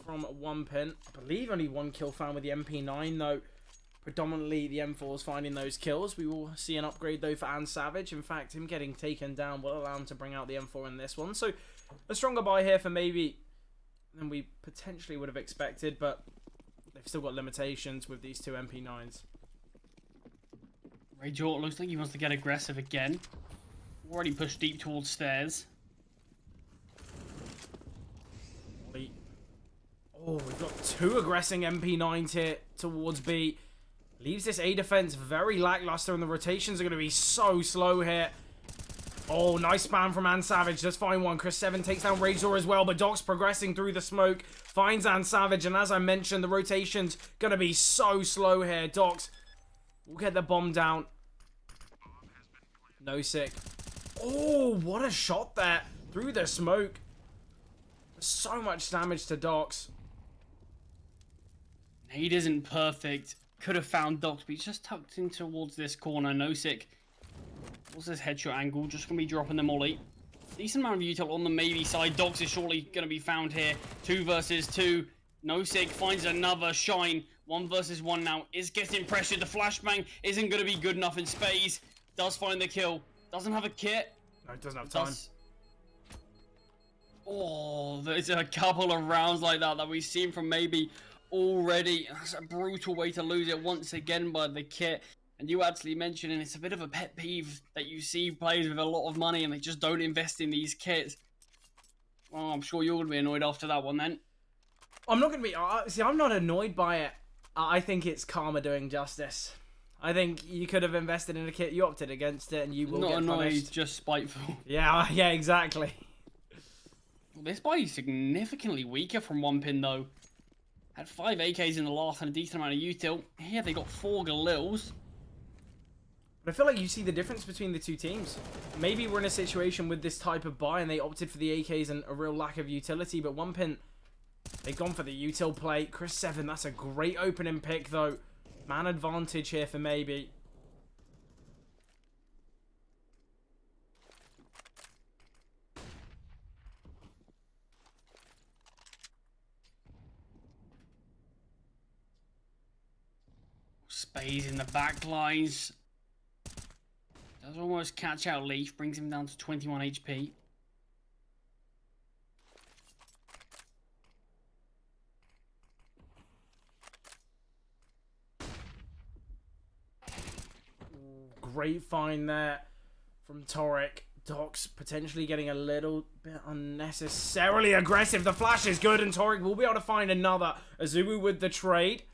from One Pin. I believe only 1 kill found with the MP9, though. Predominantly, the M4 is finding those kills. We will see an upgrade, though, for Savage. In fact, him getting taken down will allow him to bring out the M4 in this one. So, a stronger buy here for maybe than we potentially would have expected, but they've still got limitations with these 2 MP9s. Rage looks like he wants to get aggressive again. Already pushed deep towards stairs. Oh, we've got 2 aggressing MP9s here towards B. Leaves this A defense very lackluster, and the rotations are going to be so slow here. Oh, nice spam from Savage. Does find one. Chris 7 takes down Razor as well, but Doc's progressing through the smoke. Finds Savage, and as I mentioned, the rotation's going to be so slow here. Docs will get the bomb down. No sick. Oh, what a shot there. Through the smoke. So much damage to Docs. Nade isn't perfect. Could have found Docs, but he's just tucked in towards this corner. Nosik. What's this headshot angle? Just going to be dropping the molly. Decent amount of util on the maybe side. Docs is surely going to be found here. 2 versus 2. Nosik finds another shine. 1 versus 1 now. Is getting pressured. The flashbang isn't going to be good enough in space. Does find the kill. Doesn't have a kit. No, it doesn't have time. Oh, there's a couple of rounds like that we've seen from maybe already. That's a brutal way to lose it once again by the kit. And you actually mentioned, and it's a bit of a pet peeve, that you see players with a lot of money and they just don't invest in these kits. Well, I'm sure you're going to be annoyed after that one then. I'm not going to be... see, I'm not annoyed by it. I think it's karma doing justice. I think you could have invested in a kit, you opted against it, and you will get annoyed, punished. Just spiteful. Yeah, exactly. This buy is significantly weaker from One Pin, though. Had 5 AKs in the last and a decent amount of util. Here they got 4 Galils. But I feel like you see the difference between the 2 teams. Maybe we're in a situation with this type of buy and they opted for the AKs and a real lack of utility, but One Pin, they've gone for the util play. Chris 7, that's a great opening pick, though. Man advantage here for maybe. Spaze in the back lines. Does almost catch out Leaf, brings him down to 21 HP. great find there from Torek. Docs potentially getting a little bit unnecessarily aggressive. The flash is good, and Torek will be able to find another. Azubu with the trade.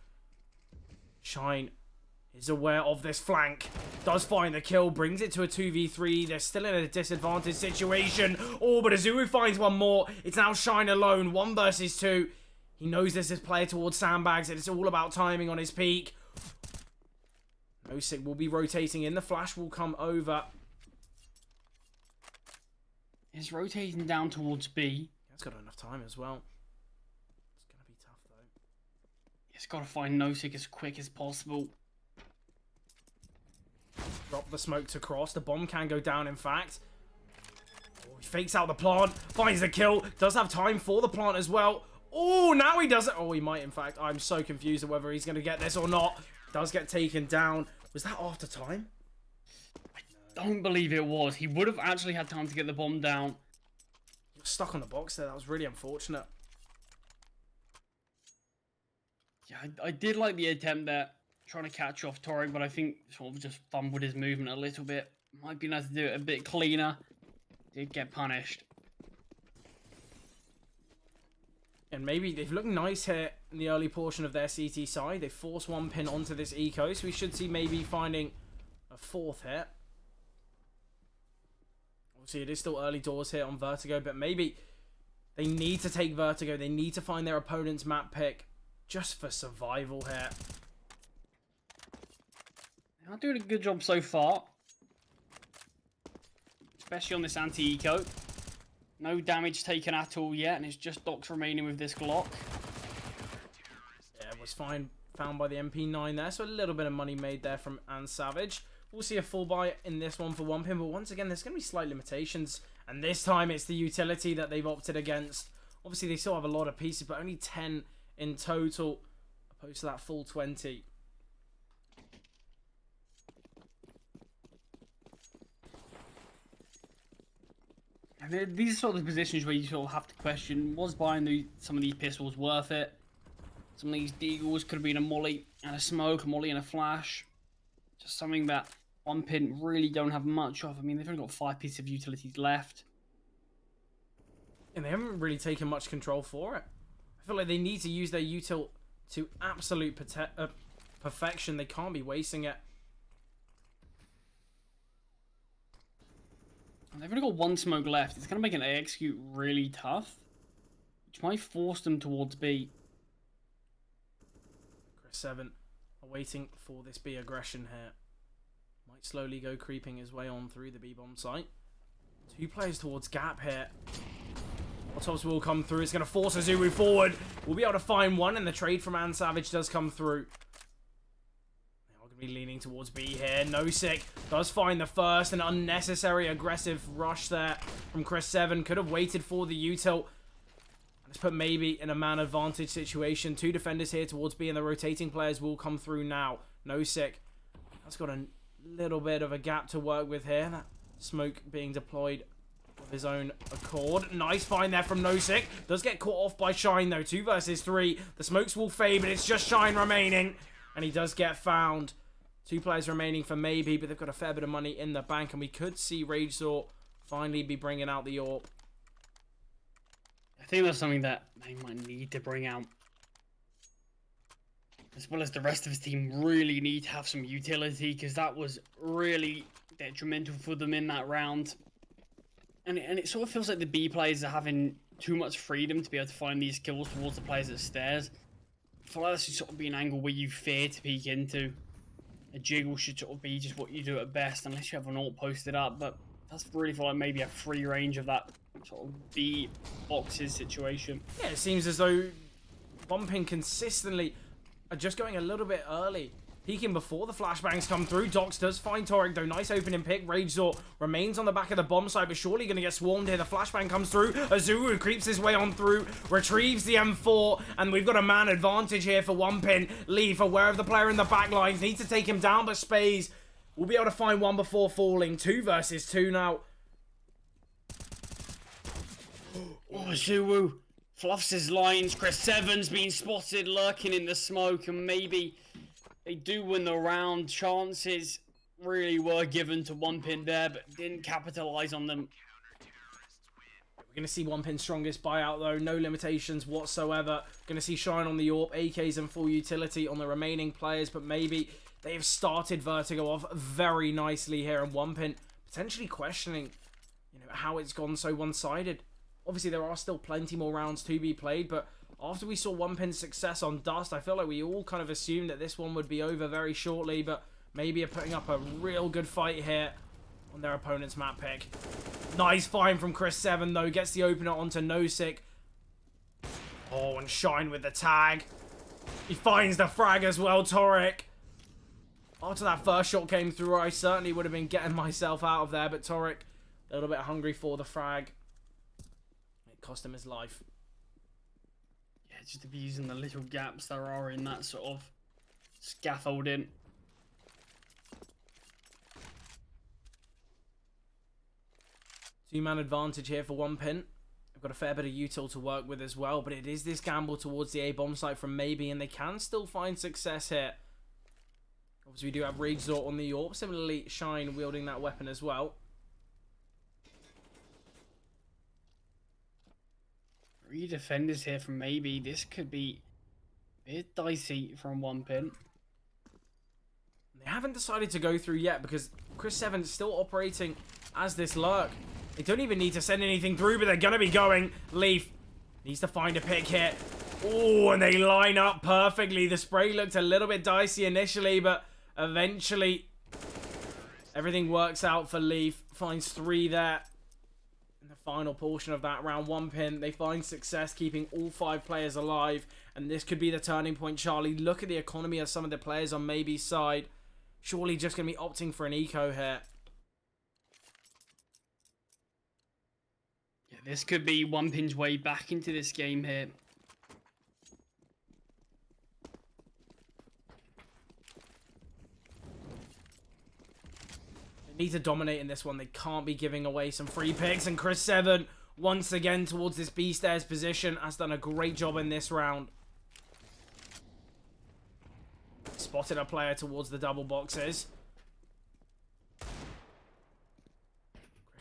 Shine is aware of this flank. Does find the kill, brings it to a 2v3. They're still in a disadvantaged situation. Oh, but Azubu finds one more. It's now Shine alone, 1 versus 2. He knows there's this player towards sandbags, and it's all about timing on his peak. Nosik will be rotating in. The flash will come over. He's rotating down towards B. He's got enough time as well. It's going to be tough, though. He's got to find Nosik as quick as possible. Drop the smoke to cross. The bomb can go down, in fact. Oh, he fakes out the plant. Finds the kill. Does have time for the plant as well. Oh, now he does it. Oh, he might, in fact. I'm so confused of whether he's going to get this or not. Does get taken down. Was that after time? I don't believe it was. He would have actually had time to get the bomb down. He was stuck on the box there. That was really unfortunate. Yeah, I did like the attempt there, trying to catch off Torek, but I think sort of just fumbled his movement a little bit. Might be nice to do it a bit cleaner. Did get punished. And maybe they've looked nice here in the early portion of their CT side. They force 1 pin onto this eco, so we should see maybe finding a 4th hit. Obviously, it is still early doors here on Vertigo, but maybe they need to take Vertigo. They need to find their opponent's map pick just for survival here. They're doing a good job so far. Especially on this anti-eco. No damage taken at all yet, and it's just Docs remaining with this Glock. Yeah, it was found by the MP9 there, so a little bit of money made there from Savage. We'll see a full buy in this one for 1 pin, but once again, there's going to be slight limitations, and this time it's the utility that they've opted against. Obviously, they still have a lot of pieces, but only 10 in total, opposed to that full 20. And these are sort of the positions where you sort of have to question, was buying some of these pistols worth it? Some of these deagles could have been a molly and a smoke, a molly and a flash. Just something that 1 pin really don't have much of. I mean, they've only got 5 pieces of utilities left. And they haven't really taken much control for it. I feel like they need to use their util to absolute perfection. They can't be wasting it. They've only got 1 smoke left. It's going to make an A execute really tough, which might force them towards B. Chris 7 are waiting for this B aggression here. Might slowly go creeping his way on through the B bomb site. 2 players towards gap here. Molotovs will come through. It's going to force Azubu forward. We'll be able to find one, and the trade from Savage does come through. They are going to be leaning towards B here. Nosik does find the first. An unnecessary aggressive rush there from Chris 7. Could have waited for the util. Let's put maybe in a man advantage situation. 2 defenders here towards B, and the rotating players will come through now. Nosik has got a little bit of a gap to work with here. That smoke being deployed of his own accord. Nice find there from Nosik. Does get caught off by Shine though. 2 versus 3. The smokes will fade, but it's just Shine remaining. And he does get found. 2 players remaining for maybe, but they've got a fair bit of money in the bank. And we could see Ragezor finally be bringing out the AWP. I think that's something that they might need to bring out. As well as the rest of his team really need to have some utility, because that was really detrimental for them in that round. And it sort of feels like the B players are having too much freedom to be able to find these kills towards the players at stairs. I feel like that should sort of be an angle where you fear to peek into. A jiggle should sort of be just what you do at best, unless you have an ult posted up, but that's really for like maybe a free range of that sort of B boxes situation. Yeah, it seems as though bumping consistently are just going a little bit early. Peeking before the flashbangs come through. Docs does find Torek though. Nice opening pick. Ragezor remains on the back of the bomb site, but surely going to get swarmed here. The flashbang comes through. Azuru creeps his way on through. Retrieves the M4. And we've got a man advantage here for 1 pin. Leaf aware of the player in the back lines. Needs to take him down, but Spaze will be able to find one before falling. 2 versus 2 now. Oh, Azuru fluffs his lines. Chris 7's been spotted lurking in the smoke, and maybe they do win the round. Chances really were given to One Pin there, but didn't capitalize on them. We're going to see One Pin's strongest buyout, though. No limitations whatsoever. Going to see Shine on the AWP, AKs and full utility on the remaining players, but maybe they have started Vertigo off very nicely here, and One Pin potentially questioning, how it's gone so one-sided. Obviously, there are still plenty more rounds to be played, but after we saw One Pin's success on Dust, I feel like we all kind of assumed that this one would be over very shortly, but maybe are putting up a real good fight here on their opponent's map pick. Nice find from Chris7, though. Gets the opener onto Nosik. Oh, and Shine with the tag. He finds the frag as well, Torek. After that first shot came through, I certainly would have been getting myself out of there, but Torek, a little bit hungry for the frag. It cost him his life. Yeah, just to be using the little gaps there are in that sort of scaffolding. Two-man advantage here for One Pin. They've got a fair bit of util to work with as well, but it is this gamble towards the A-bomb site from Maybe, and they can still find success here. Obviously, we do have Rage Zort on the AWP. Similarly, Shine wielding that weapon as well. 3 defenders here from Maybe. This could be a bit dicey from One Pin. They haven't decided to go through yet because Chris7 is still operating as this lurk. They don't even need to send anything through, but they're going to be going. Leaf needs to find a pick here. Oh, and they line up perfectly. The spray looked a little bit dicey initially, but eventually everything works out for Leaf. Finds 3 there in the final portion of that round. One Pin, they find success keeping all 5 players alive, and this could be the turning point. Charlie, look at the economy of some of the players on Maybe's side. Surely just going to be opting for an eco here. Yeah, this could be One Pin's way back into this game here. They need to dominate in this one. They can't be giving away some free picks. And Chris7, once again, towards this B-stairs position, has done a great job in this round. Spotted a player towards the double boxes.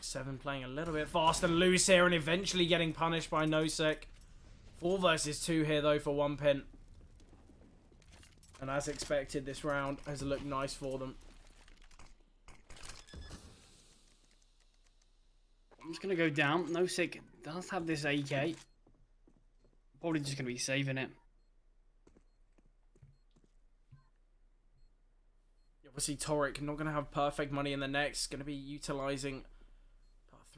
Chris7 playing a little bit fast and loose here and eventually getting punished by Nosek. 4 versus 2 here, though, for One Pin. And as expected, this round has looked nice for them. I'm just going to go down. Nosik does have this AK. Probably just going to be saving it. Obviously, Torek not going to have perfect money in the next. Going to be utilizing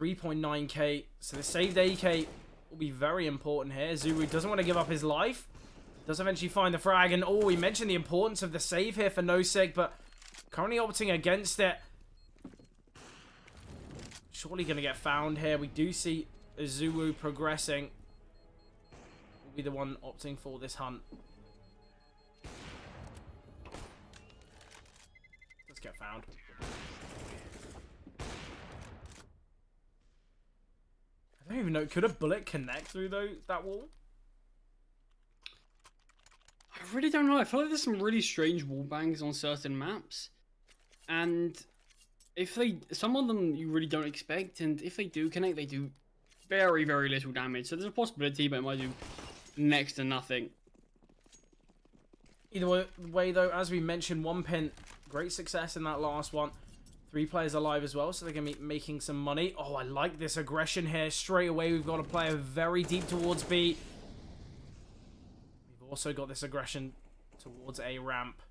3.9k. So the saved AK will be very important here. Zuru doesn't want to give up his life. Does eventually find the frag. And oh, we mentioned the importance of the save here for Nosek, but currently opting against it. Surely going to get found here. We do see Zuru progressing. Will be the one opting for this hunt. Let's get found. I don't even know. Could a bullet connect through that wall? I really don't know. I feel like there's some really strange wall bangs on certain maps. And some of them you really don't expect. And if they do connect, they do very, very little damage. So there's a possibility, but it might do next to nothing. Either way, though, as we mentioned, One Pin, great success in that last one. 3 players alive as well, so they're going to be making some money. Oh, I like this aggression here. Straight away, we've got a player very deep towards B. We've also got this aggression towards A ramp.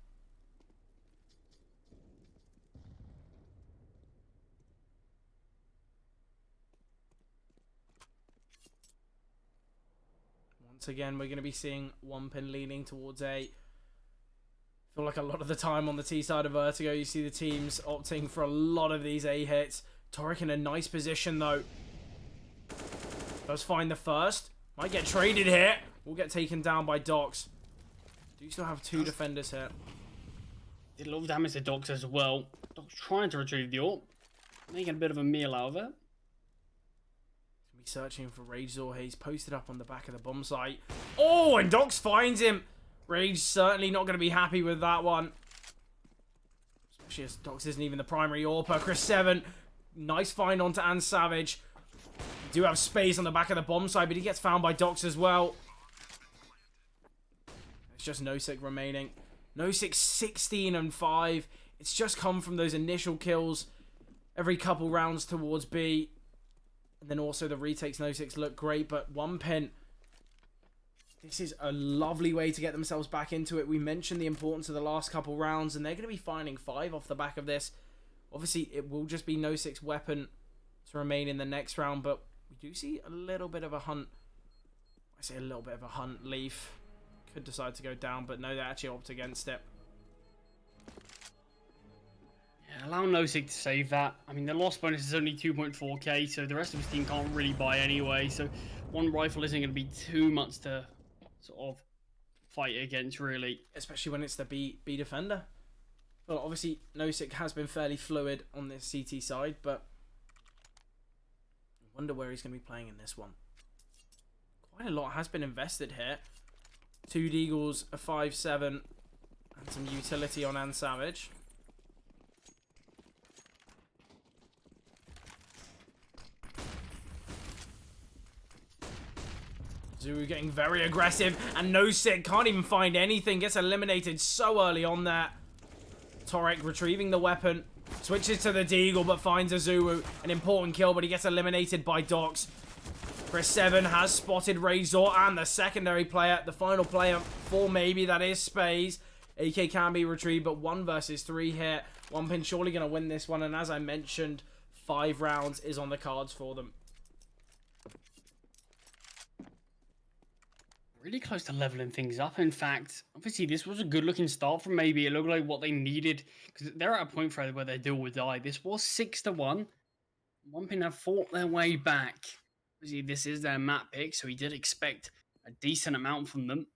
Once again, we're going to be seeing One Pin leaning towards A. I feel like a lot of the time on the T side of Vertigo, you see the teams opting for a lot of these A hits. Torek in a nice position, though. Does find the first. Might get traded here. Will get taken down by Docs. Do you still have 2 defenders here? Did a lot of damage to Docs as well. Docs trying to retrieve the AWP. Making a bit of a meal out of it. He's searching for Rage Zor. He's posted up on the back of the bomb site. Oh, and Docs finds him. Rage certainly not going to be happy with that one. Actually, as Dox isn't even the primary AWPer. Chris 7, nice find onto Ann Savage. Do have space on the back of the bomb side, but he gets found by Dox as well. It's just Nosik remaining. Nosik 16 and 5. It's just come from those initial kills every couple rounds towards B. And then also the retakes Nosix look great, but 1pin, this is a lovely way to get themselves back into it. We mentioned the importance of the last couple rounds, and they're going to be finding 5 off the back of this. Obviously, it will just be Nosix weapon to remain in the next round, but we do see a little bit of a hunt. I say a little bit of a hunt. Leaf could decide to go down, but no, they actually opt against it. Yeah, allow Nosig to save that. I mean, the loss bonus is only 2.4k, so the rest of his team can't really buy anyway, so one rifle isn't going to be too much to sort of fight against, really. Especially when it's the B defender. Well, obviously, Nosik has been fairly fluid on this CT side, but I wonder where he's going to be playing in this one. Quite a lot has been invested here. 2 Deagles, a 5-7, and some utility on Ann Savage. Zuru getting very aggressive, and Nosik can't even find anything. Gets eliminated so early on there. Torek retrieving the weapon. Switches to the Deagle, but finds a Zuru. An important kill, but he gets eliminated by Dox. Chris 7 has spotted Razor and the secondary player. The final player for maybe, that is Spaze. AK can be retrieved, but 1 versus 3 here. 1pin surely going to win this one, and as I mentioned, 5 rounds is on the cards for them. Really close to leveling things up. In fact, obviously this was a good looking start from maybe. It looked like what they needed, because they're at a point for where they do or die. This was 6-1. 1pin have fought their way back. Obviously this is their map pick, so he did expect a decent amount from them.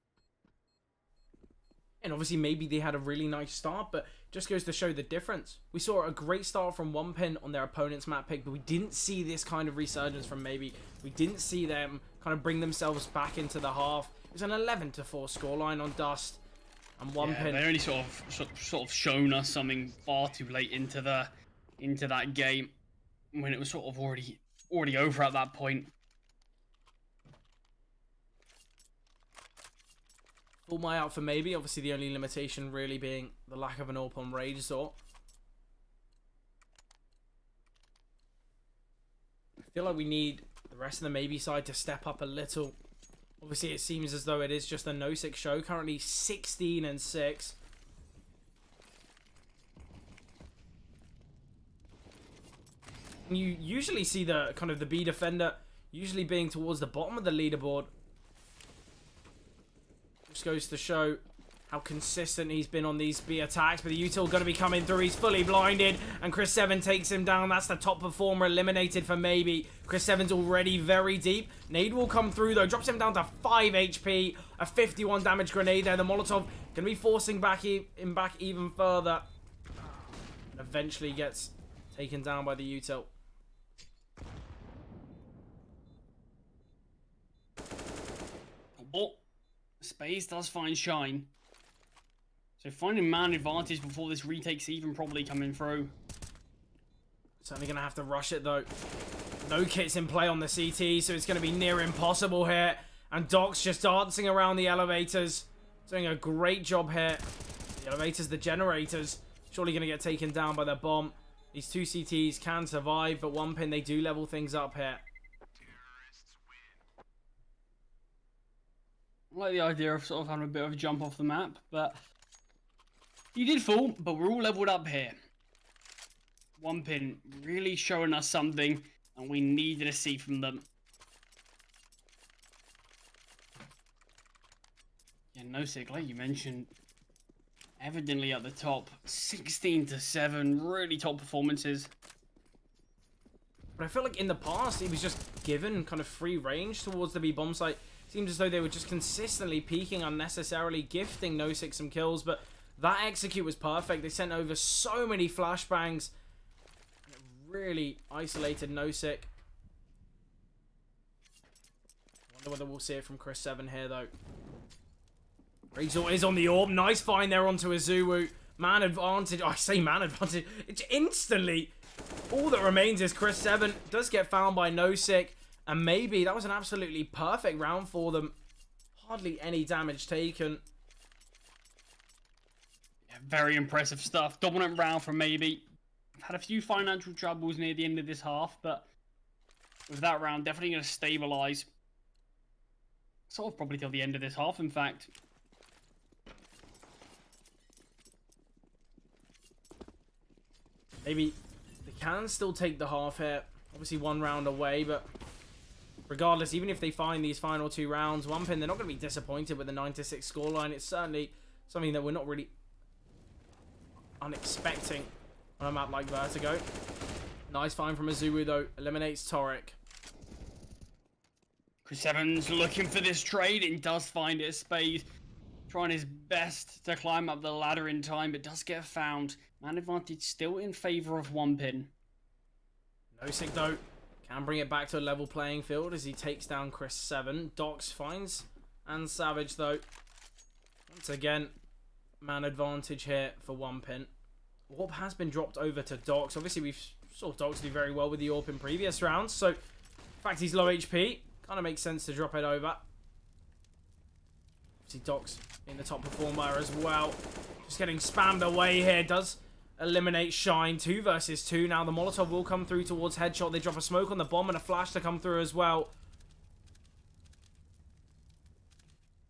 And obviously maybe they had a really nice start, but just goes to show the difference. We saw a great start from 1pin on their opponent's map pick, but we didn't see this kind of resurgence from maybe. We didn't see them kind of bring themselves back into the half. It was an 11-4 scoreline on Dust, and 1pin. They only sort of shown us something far too late into that game, when it was sort of already over at that point. Full my out for maybe. Obviously, the only limitation really being the lack of an AWP on Razor. I feel like we need the rest of the maybe side to step up a little. Obviously, it seems as though it is just a Nosik show. Currently 16 and 6. You usually see the kind of the B defender usually being towards the bottom of the leaderboard. Just goes to show how consistent he's been on these B attacks. But the util going to be coming through. He's fully blinded, and Chris 7 takes him down. That's the top performer eliminated for maybe. Chris 7's already very deep. Nade will come through though. Drops him down to 5 HP. A 51 damage grenade there. The Molotov going to be forcing him back even further. Eventually gets taken down by the util. But Space does find Shine. So finding man advantage before this retake's even probably coming through. Certainly going to have to rush it though. No kits in play on the CT, so it's going to be near impossible here. And Doc's just dancing around the elevators. Doing a great job here. The elevators, the generators. Surely going to get taken down by the bomb. These 2 CTs can survive, but 1pin, they do level things up here. I like the idea of sort of having a bit of a jump off the map, but you did fall, but we're all leveled up here. 1pin really showing us something, and we needed to see from them. Yeah, Nosik, like you mentioned, evidently at the top. 16-7, really top performances. But I feel like in the past, he was just given kind of free range towards the B bomb site. Seems as though they were just consistently peeking unnecessarily, gifting Nosik some kills, but that execute was perfect. They sent over so many flashbangs, and it really isolated Nosik. Wonder whether we'll see it from Chris 7 here, though. Razor is on the orb. Nice find there onto Azulu. Man advantage. Oh, I say man advantage. It's instantly. All that remains is Chris7 does get found by Nosik. And maybe that was an absolutely perfect round for them. Hardly any damage taken. Yeah, very impressive stuff. Dominant round from maybe. Had a few financial troubles near the end of this half, but with that round, definitely going to stabilise. Sort of probably till the end of this half, in fact. Maybe they can still take the half here. Obviously 1 round away, but regardless, even if they find these final 2 rounds, 1pin, they're not going to be disappointed with the 9-6 scoreline. It's certainly something that we're not really unexpecting on a map like Vertigo. Nice find from Azuwu, though. Eliminates Torek. Chris7's looking for this trade and does find it as Spade. Trying his best to climb up the ladder in time, but does get found. Man advantage still in favour of 1pin. Nosik, though, can bring it back to a level playing field as he takes down Chris7. Dox finds and Savage, though. Once again, man advantage here for 1pin. Orb has been dropped over to Dox. Obviously, we've saw Dox do very well with the Orb in previous rounds. So, the fact he's low HP, kind of makes sense to drop it over. See Dox in the top performer as well. Just getting spammed away here. Does eliminate Shine. 2 versus 2. Now the Molotov will come through towards Headshot. They drop a smoke on the bomb and a flash to come through as well.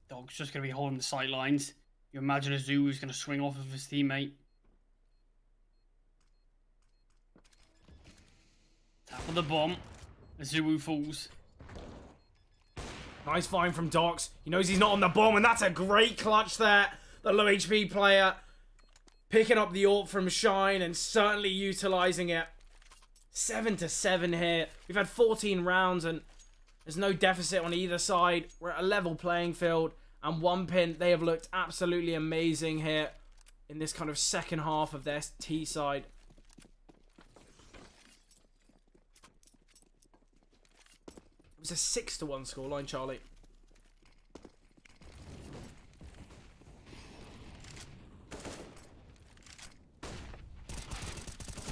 Dog's just going to be holding the sight lines. You imagine Azuwu is going to swing off of his teammate. Tap of the bomb. Azuwu falls. Nice find from Dox. He knows he's not on the bomb, and that's a great clutch there. The low HP player picking up the ult from Shine and certainly utilizing it. 7-7 here. We've had 14 rounds, and there's no deficit on either side. We're at a level playing field, and 1pin, they have looked absolutely amazing here in this kind of second half of their T side. It was a 6-1 scoreline, Charlie.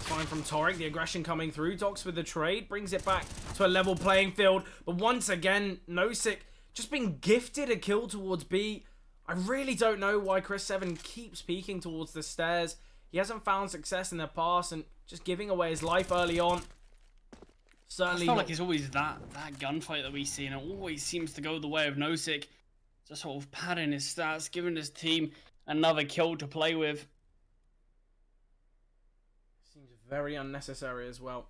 Fine from Torek, the aggression coming through. Dox with the trade, brings it back to a level playing field. But once again, Nosik just being gifted a kill towards B. I really don't know why Chris7 keeps peeking towards the stairs. He hasn't found success in the past and just giving away his life early on. Certainly I feel like it's always that gunfight that we see, and it always seems to go the way of Nosik. Just sort of padding his stats, giving his team another kill to play with. Seems very unnecessary as well.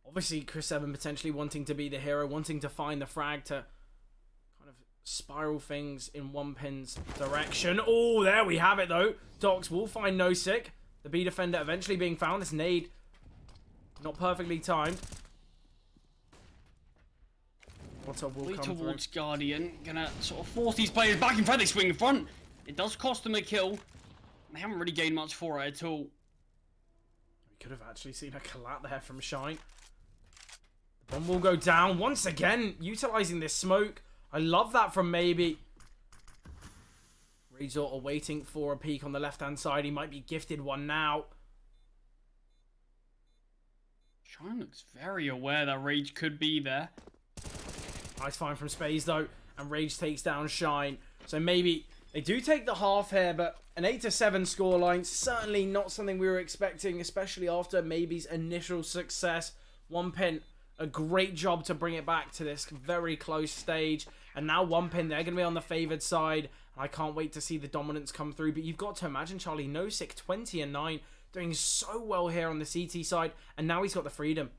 Obviously, Chris7 potentially wanting to be the hero, wanting to find the frag to kind of spiral things in 1pin's direction. Oh, there we have it, though. Dox will find Nosik. The B defender eventually being found. This nade not perfectly timed. Molotov will come towards through. Guardian, gonna sort of force these players back in front. They swing in front. It does cost them a kill. They haven't really gained much for it at all. We could have actually seen a collat there from Shine. The bomb will go down once again, utilizing this smoke. I love that from Maybe. Resort are waiting for a peek on the left-hand side. He might be gifted one now. Shine looks very aware that Rage could be there. Nice find from Space, though. And Rage takes down Shine. So maybe they do take the half here, but an 8-7 scoreline. Certainly not something we were expecting, especially after Maybe's initial success. 1pin, a great job to bring it back to this very close stage. And now 1pin, they're going to be on the favoured side. I can't wait to see the dominance come through. But you've got to imagine, Charlie, Nosik 20-9, doing so well here on the CT side. And now he's got the freedom.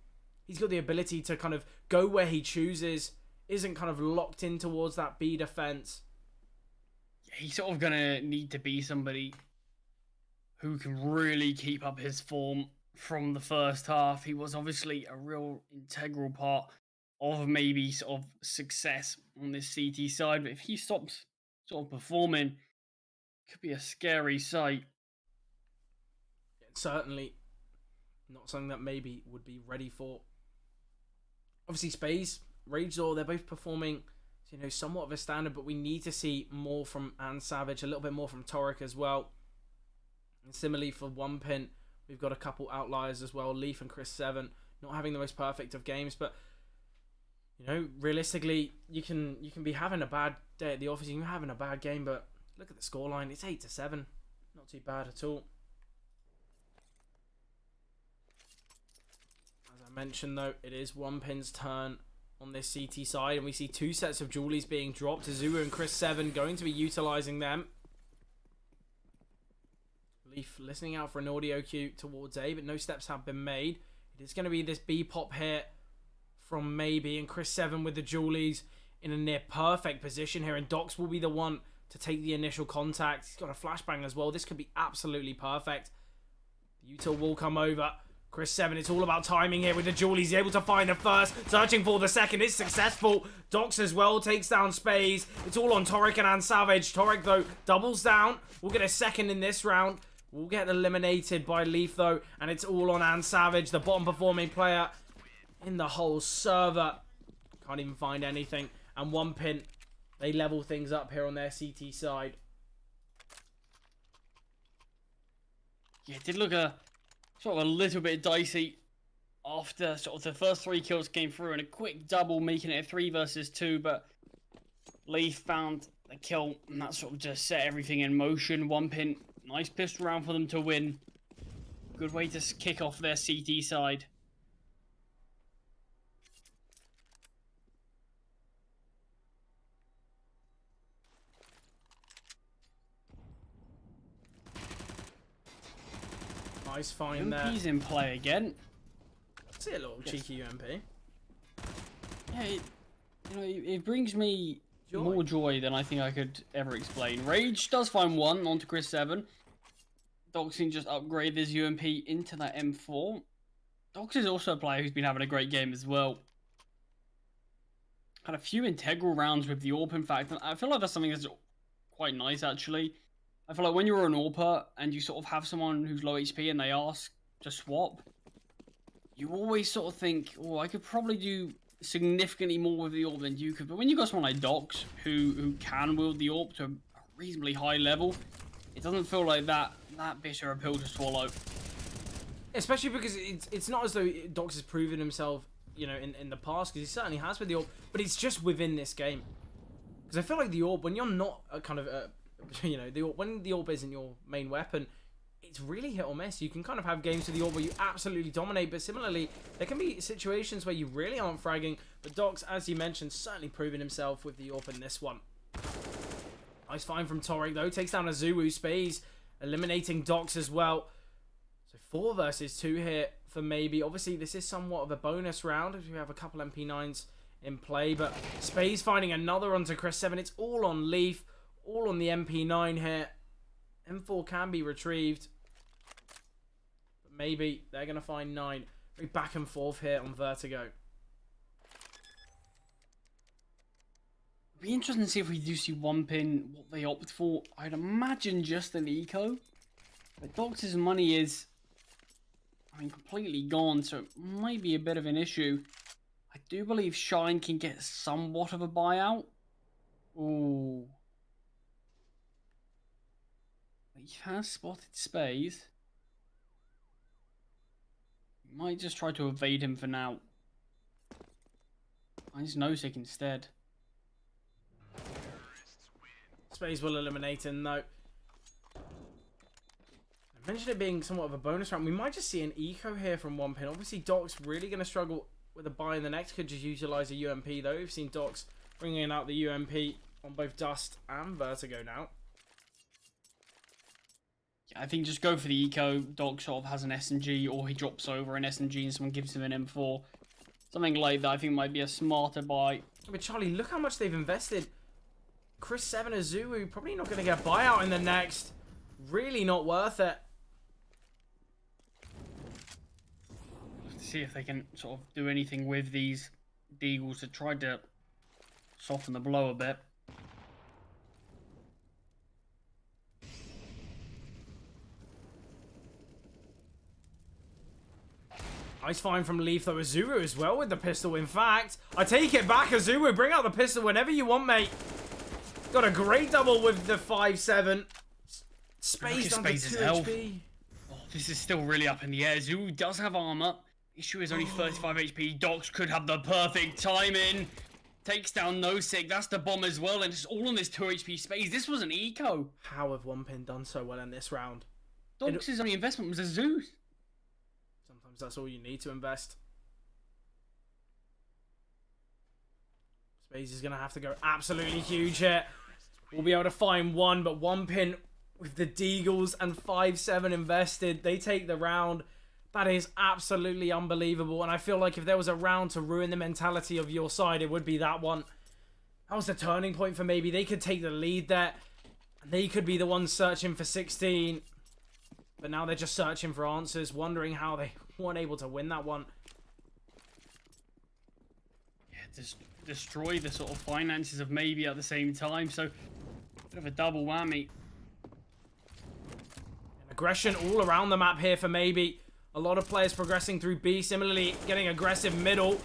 He's got the ability to kind of go where he chooses. Isn't kind of locked in towards that B defense. He's sort of going to need to be somebody who can really keep up his form from the first half. He was obviously a real integral part of maybe sort of success on this CT side. But if he stops sort of performing, it could be a scary sight. Certainly not something that maybe would be ready for. Obviously, Space, Ragezor, they're both performing, you know, somewhat of a standard, but we need to see more from Savage, a little bit more from Torek as well. And similarly for one pin, we've got a couple outliers as well. Leaf and Chris 7 not having the most perfect of games, but you know, realistically, you can be having a bad day at the office, you can be having a bad game, but look at the scoreline. It's 8-7. Not too bad at all. As I mentioned, though, it is one pin's turn on this CT side, and we see 2 sets of Julies being dropped. Azuu and Chris 7 going to be utilizing them. Leaf listening out for an audio cue towards A, but no steps have been made. It is going to be this B pop here from Maybe, and Chris 7 with the Julies in a near perfect position here, and Docs will be the one to take the initial contact. He's got a flashbang as well. This could be absolutely perfect. The util will come over. Chris 7, it's all about timing here with the Julies. He's able to find the first, searching for the second. It's successful. Docs as well takes down Spaze. It's all on Torek and Savage. Torek, though, doubles down. We'll get a second in this round. We'll get eliminated by Leaf, though, and it's all on Savage, the bottom performing player in the whole server. Can't even find anything. And one pin, they level things up here on their CT side. Yeah, it did look sort of a little bit dicey after sort of the first 3 kills came through and a quick double, making it a 3 versus 2, but Leaf found the kill, and that sort of just set everything in motion. One pin, nice pistol round for them to win. Good way to kick off their CT side. Nice find there. UMP's in play again. See a little cheeky UMP. Yeah, it brings me more joy than I think I could ever explain. Rage does find one onto Chris 7. Doxing just upgrade this UMP into that M4. Dox is also a player who's been having a great game as well. Had a few integral rounds with the AWP, in fact, and I feel like that's something that's quite nice, actually. I feel like when you're an AWPer and you sort of have someone who's low HP and they ask to swap, you always sort of think, oh, I could probably do significantly more with the AWP than you could. But when you got someone like Dox who can wield the AWP to a reasonably high level, it doesn't feel like that bitter a pill to swallow. Especially because it's not as though Dox has proven himself, you know, in the past, because he certainly has with the AWP, but it's just within this game. Because I feel like the AWP, when you're not a kind of you know, when the AWP isn't your main weapon, it's really hit or miss. You can kind of have games with the AWP where you absolutely dominate, but similarly, there can be situations where you really aren't fragging. But Dox, as you mentioned, certainly proven himself with the AWP in this one. Nice find from Torek, though. Takes down Azuu. Spaze eliminating Dox as well. So 4 versus 2 here for Maybe. Obviously, this is somewhat of a bonus round as we have a couple MP9s in play, but Spaze finding another onto Chris 7. It's all on Leaf. All on the MP9 here. M4 can be retrieved. But Maybe they're going to find 9. Very back and forth here on Vertigo. It'll be interesting to see if we do see one pin, what they opt for. I'd imagine just an eco. But Dox's money is, I mean, completely gone, so it might be a bit of an issue. I do believe Shine can get somewhat of a buyout. Ooh. He has spotted Spaze. Might just try to evade him for now. Finds Nosek instead. Spaze will eliminate him, though. I mentioned it being somewhat of a bonus round. We might just see an eco here from one pin. Obviously, Doc's really going to struggle with a buy in the next. Could just utilize a UMP, though. We've seen Doc's bringing out the UMP on both Dust and Vertigo now. I think just go for the eco. Doc sort of has an SMG, or he drops over an SMG and someone gives him an M4. Something like that I think might be a smarter buy. But Charlie, look how much they've invested. Chris 7 Azuu probably not going to get a buyout in the next. Really not worth it. Let's see if they can sort of do anything with these Deagles to try to soften the blow a bit. Nice find from Leaf, though. Azuu as well with the pistol. In fact, I take it back. Azuu, bring out the pistol whenever you want, mate. Got a great double with the 5-7. Space Look at under 2 Space's health. HP. Oh, this is still really up in the air. Zoo does have armor. Issue is only 35 HP. Docs could have the perfect timing. Takes down Nosik. That's the bomb as well, and it's all on this 2 HP Space. This was an eco. How have One Pin done so well in this round? Docs' only investment was a Zoo. Sometimes that's all you need to invest. Space is going to have to go absolutely huge here. We'll be able to find one, but One Pin with the Deagles and 5-7 invested. They take the round. That is absolutely unbelievable. And I feel like if there was a round to ruin the mentality of your side, it would be that one. That was the turning point for maybe. They could take the lead there. And they could be the ones searching for 16. But now they're just searching for answers, wondering how they weren't able to win that one. Yeah, just destroy the sort of finances of maybe at the same time. So, bit of a double whammy. Aggression all around the map here for maybe. A lot of players progressing through B, similarly getting aggressive middle.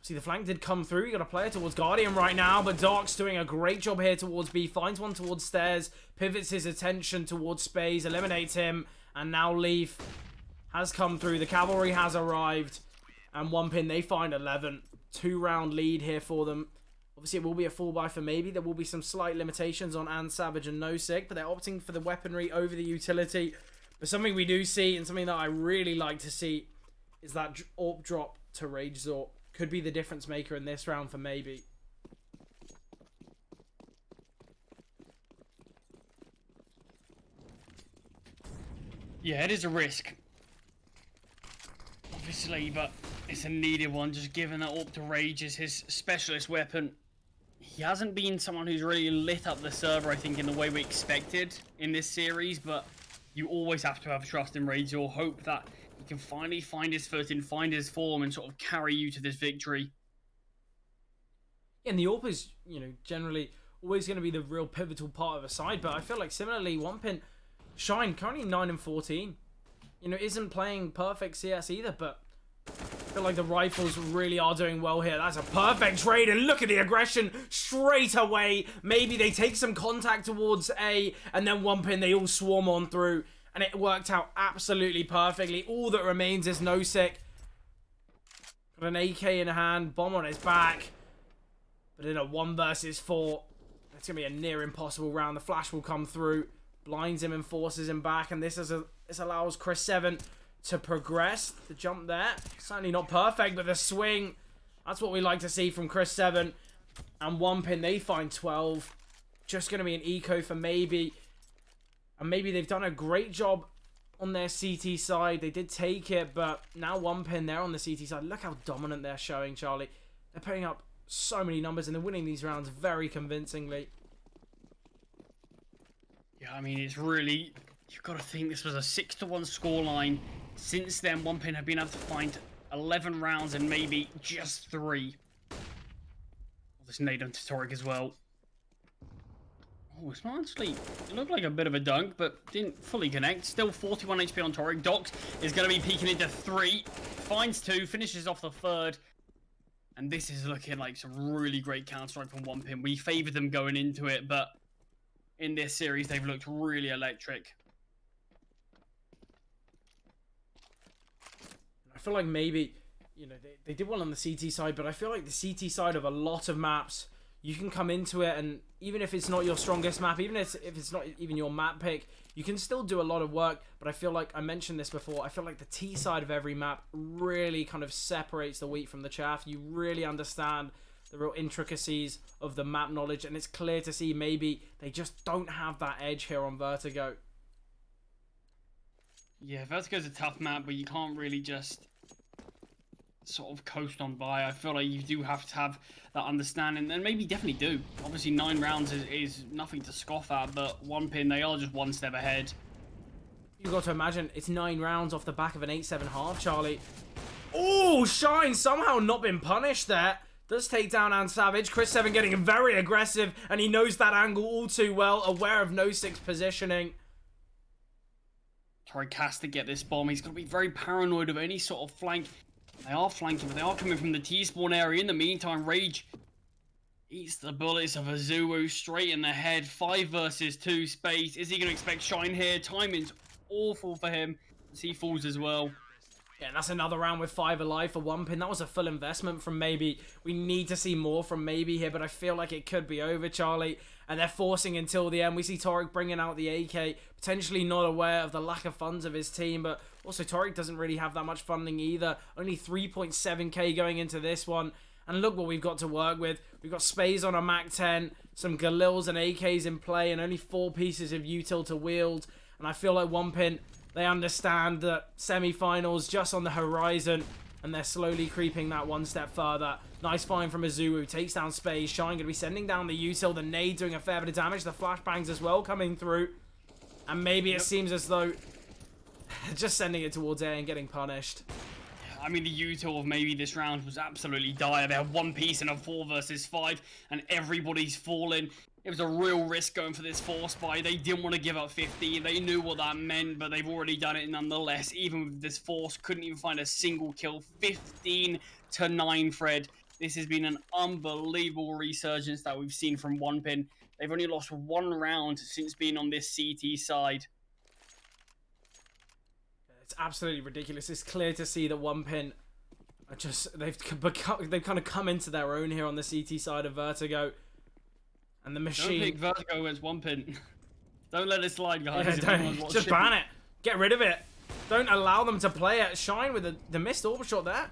See, the flank did come through. You got a player towards Guardian right now, but Doc's doing a great job here towards B. Finds one towards stairs, pivots his attention towards Space, eliminates him, and now Leaf has come through. The cavalry has arrived, and One Pin, they find 11. 2-round lead here for them. Obviously, it will be a full buy for maybe. There will be some slight limitations on Savage and Nosik, but they're opting for the weaponry over the utility. But something we do see, and something that I really like to see, is that AWP drop to Rage Zorp. Could be the difference maker in this round for maybe. Yeah, it is a risk. Obviously, but it's a needed one, just given that AWP to Rage is his specialist weapon. He hasn't been someone who's really lit up the server, I think, in the way we expected in this series, but you always have to have trust in Rage or hope that he can finally find his footing, find his form, and sort of carry you to this victory. And the AWP is, generally always going to be the real pivotal part of a side, but I feel like similarly, One Pin, Shine, currently 9 and 14, isn't playing perfect CS either, but I feel like the rifles really are doing well here. That's a perfect trade, and look at the aggression straight away. Maybe they take some contact towards A, and then One Pin, they all swarm on through, and it worked out absolutely perfectly. All that remains is Nosik. Got an AK in hand, bomb on his back, but in a 1 versus 4, it's going to be a near impossible round. The flash will come through, blinds him and forces him back, and this allows Chris 7 to progress. The jump there, certainly not perfect, but the swing, that's what we like to see from Chris 7. And One Pin, they find 12. Just going to be an eco for maybe. And maybe they've done a great job on their CT side. They did take it, but now One Pin, they're on the CT side. Look how dominant they're showing, Charlie. They're putting up so many numbers, and they're winning these rounds very convincingly. Yeah, I mean, it's really... You've got to think this was a 6-1 scoreline. Since then, One Pin have been able to find 11 rounds and maybe just 3. Oh, there's nade onto Toric as well. Oh, it's not actually... It looked like a bit of a dunk, but didn't fully connect. Still 41 HP on Toric. Docs is going to be peeking into 3. Finds 2, finishes off the 3rd. And this is looking like some really great counter-strike from One Pin. We favoured them going into it, but in this series, they've looked really electric. I feel like maybe, they did well on the CT side, but I feel like the CT side of a lot of maps, you can come into it, and even if it's not your strongest map, even if it's not even your map pick, you can still do a lot of work. But I feel like, I mentioned this before, I feel like the T side of every map really kind of separates the wheat from the chaff. You really understand the real intricacies of the map knowledge, and it's clear to see maybe they just don't have that edge here on Vertigo. Yeah, Vertigo's a tough map, but you can't really just sort of coast on by. I feel like you do have to have that understanding, and maybe definitely do. Obviously, 9 rounds is nothing to scoff at, but One Pin, they are just 1 step ahead. You've got to imagine, it's 9 rounds off the back of an 8-7 half, Charlie. Oh, Shine somehow not been punished there. Does take down Savage. Chris 7 getting very aggressive, and he knows that angle all too well, aware of Nosik's positioning. Toric has to get this bomb. He's got to be very paranoid of any sort of flank. They are flanking, but they are coming from the T-spawn area. In the meantime, Rage, Eats the bullets of Azuwu straight in the head. 5 versus 2 space. Is he going to expect Shine here? Timing's awful for him as he falls as well. Yeah, and that's another round with 5 alive for one pin. That was a full investment from Maybe. We need to see more from Maybe here, but I feel like it could be over, Charlie. And they're forcing until the end. We see Torek bringing out the AK, potentially not aware of the lack of funds of his team, but also Torek doesn't really have that much funding either. Only 3.7k going into this one. And look what we've got to work with. We've got Spaze on a MAC-10, some Galils and AKs in play, and only 4 pieces of util to wield. And I feel like one pin, they understand that semi-finals just on the horizon, and they're slowly creeping that one step further. Nice find from Azuwu, takes down Spaze. Shine going to be sending down the util, the nade doing a fair bit of damage, the flashbangs as well coming through. And maybe it seems as though just sending it towards A and getting punished. I mean, the util of Maybe this round was absolutely dire. They have 1 piece in a 4 versus 5, and everybody's falling. It was a real risk going for this force buy. They didn't want to give up 50. They knew what that meant, but they've already done it nonetheless. Even with this force, couldn't even find a single kill. 15-9, Fred. This has been an unbelievable resurgence that we've seen from one pin. They've only lost 1 round since being on this CT side. It's absolutely ridiculous. It's clear to see that one pin are just they've kind of come into their own here on the CT side of Vertigo, and the machine. Don't pick Vertigo against one pin. Don't let it slide, guys. Yeah, just ban it. Get rid of it. Don't allow them to play it. Shine with the missed orbital shot there.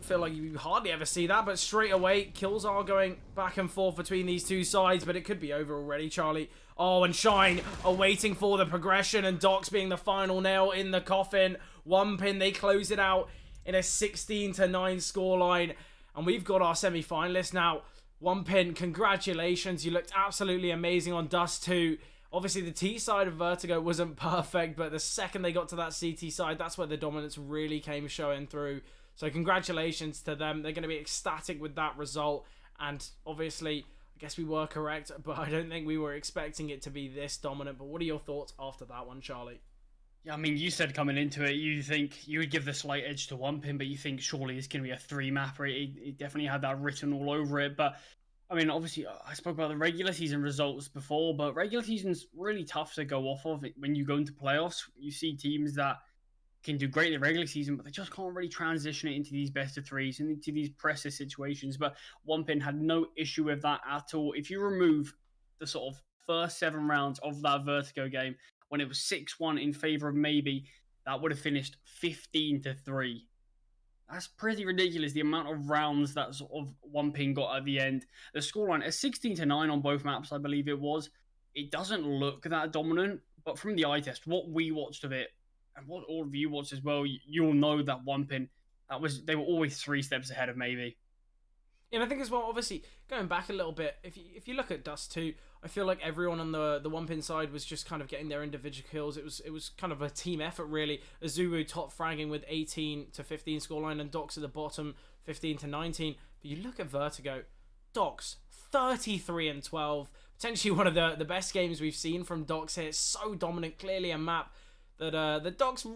I feel like you hardly ever see that, but straight away kills are going back and forth between these two sides, but it could be over already, Charlie. Oh, and Shine are waiting for the progression, and Docs being the final nail in the coffin. One pin, they close it out in a 16-9 scoreline, and we've got our semi-finalists now. One pin, congratulations. You looked absolutely amazing on Dust 2. Obviously, the T side of Vertigo wasn't perfect, but the second they got to that CT side, that's where the dominance really came showing through. So congratulations to them. They're going to be ecstatic with that result, and obviously, I guess we were correct, but I don't think we were expecting it to be this dominant. But what are your thoughts after that one, Charlie? Yeah, I mean, you said coming into it, you think you would give the slight edge to one pin, but you think surely it's going to be a 3-mapper. It definitely had that written all over it. But, I mean, obviously, I spoke about the regular season results before, but regular season's really tough to go off of when you go into playoffs. You see teams that can do great in the regular season, but they just can't really transition it into these best of threes and into these pressure situations. But one pin had no issue with that at all. If you remove the sort of first 7 rounds of that Vertigo game, when it was 6-1 in favor of Maybe, that would have finished 15-3. That's pretty ridiculous, the amount of rounds that sort of one pin got at the end. The scoreline is 16-9 on both maps, I believe it was. It doesn't look that dominant, but from the eye test, what we watched of it, and what all of you watched as well, you'll know that one pin, they were always 3 steps ahead of Maybe. And I think as well, obviously, going back a little bit, if you look at Dust 2, I feel like everyone on the one pin side was just kind of getting their individual kills. It was kind of a team effort, really. Azuwu top fragging with 18-15 scoreline, and Docs at the bottom 15-19. But you look at Vertigo, Docs 33-12, potentially one of the best games we've seen from Docs here. So dominant, clearly a map that the Docs,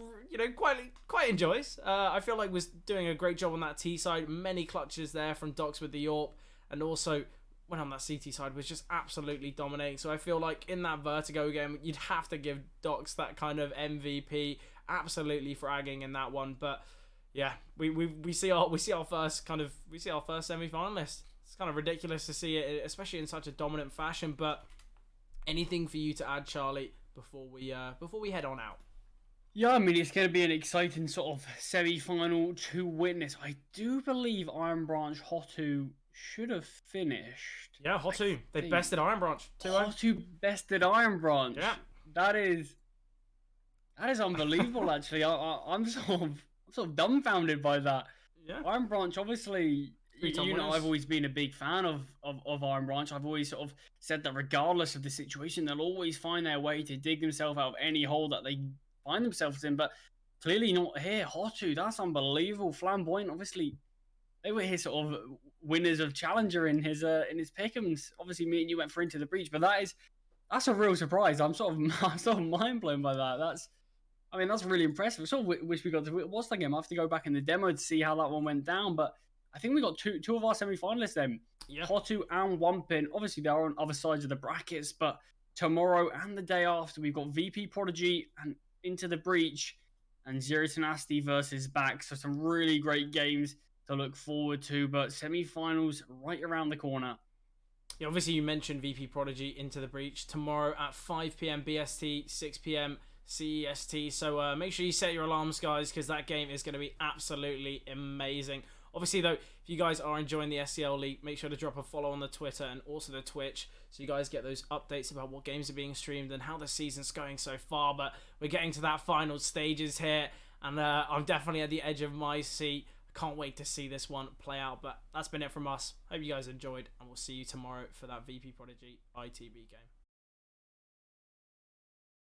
quite enjoys. I feel like was doing a great job on that T side. Many clutches there from Docs with the AWP, and also when on that CT side was just absolutely dominating. So I feel like in that Vertigo game, you'd have to give Docs that kind of MVP. Absolutely fragging in that one. But yeah, we see our first semi-finalist. It's kind of ridiculous to see it, especially in such a dominant fashion. But anything for you to add, Charlie, before we head on out? Yeah, I mean, it's going to be an exciting sort of semi-final to witness. I do believe Iron Branch Hotu should have finished. Yeah, Hotu. They bested Iron Branch. Hotu bested Iron Branch. Yeah. That is unbelievable, actually. I'm sort of dumbfounded by that. Yeah. Iron Branch, obviously, I've always been a big fan of Iron Branch. I've always sort of said that regardless of the situation, they'll always find their way to dig themselves out of any hole that they find themselves in. But clearly not here. Hotu, that's unbelievable. Flamboyant, obviously, they were his sort of winners of Challanger in his pick'ems. Obviously, me and you went for Into the Breach, but that's a real surprise. I'm sort of mind blown by that. That's really impressive. I sort of wish we got to watch the game. I have to go back in the demo to see how that one went down, but I think we got two of our semi-finalists then. Yeah. Hotu and Wumpin, obviously they're on other sides of the brackets, but tomorrow and the day after, we've got VP Prodigy and Into the Breach and Zero Tenacity versus Back. So some really great games to look forward to, but semi-finals right around the corner. Yeah, obviously you mentioned VP Prodigy Into the Breach tomorrow at 5 p.m. BST, 6 p.m. CEST. So make sure you set your alarms, guys, because that game is going to be absolutely amazing. Obviously, though, if you guys are enjoying the SCL League, make sure to drop a follow on the Twitter and also the Twitch so you guys get those updates about what games are being streamed and how the season's going so far. But we're getting to that final stages here, and I'm definitely at the edge of my seat. Can't wait to see this one play out. But that's been it from us. Hope you guys enjoyed, and we'll see you tomorrow for that VP Prodigy ITB game.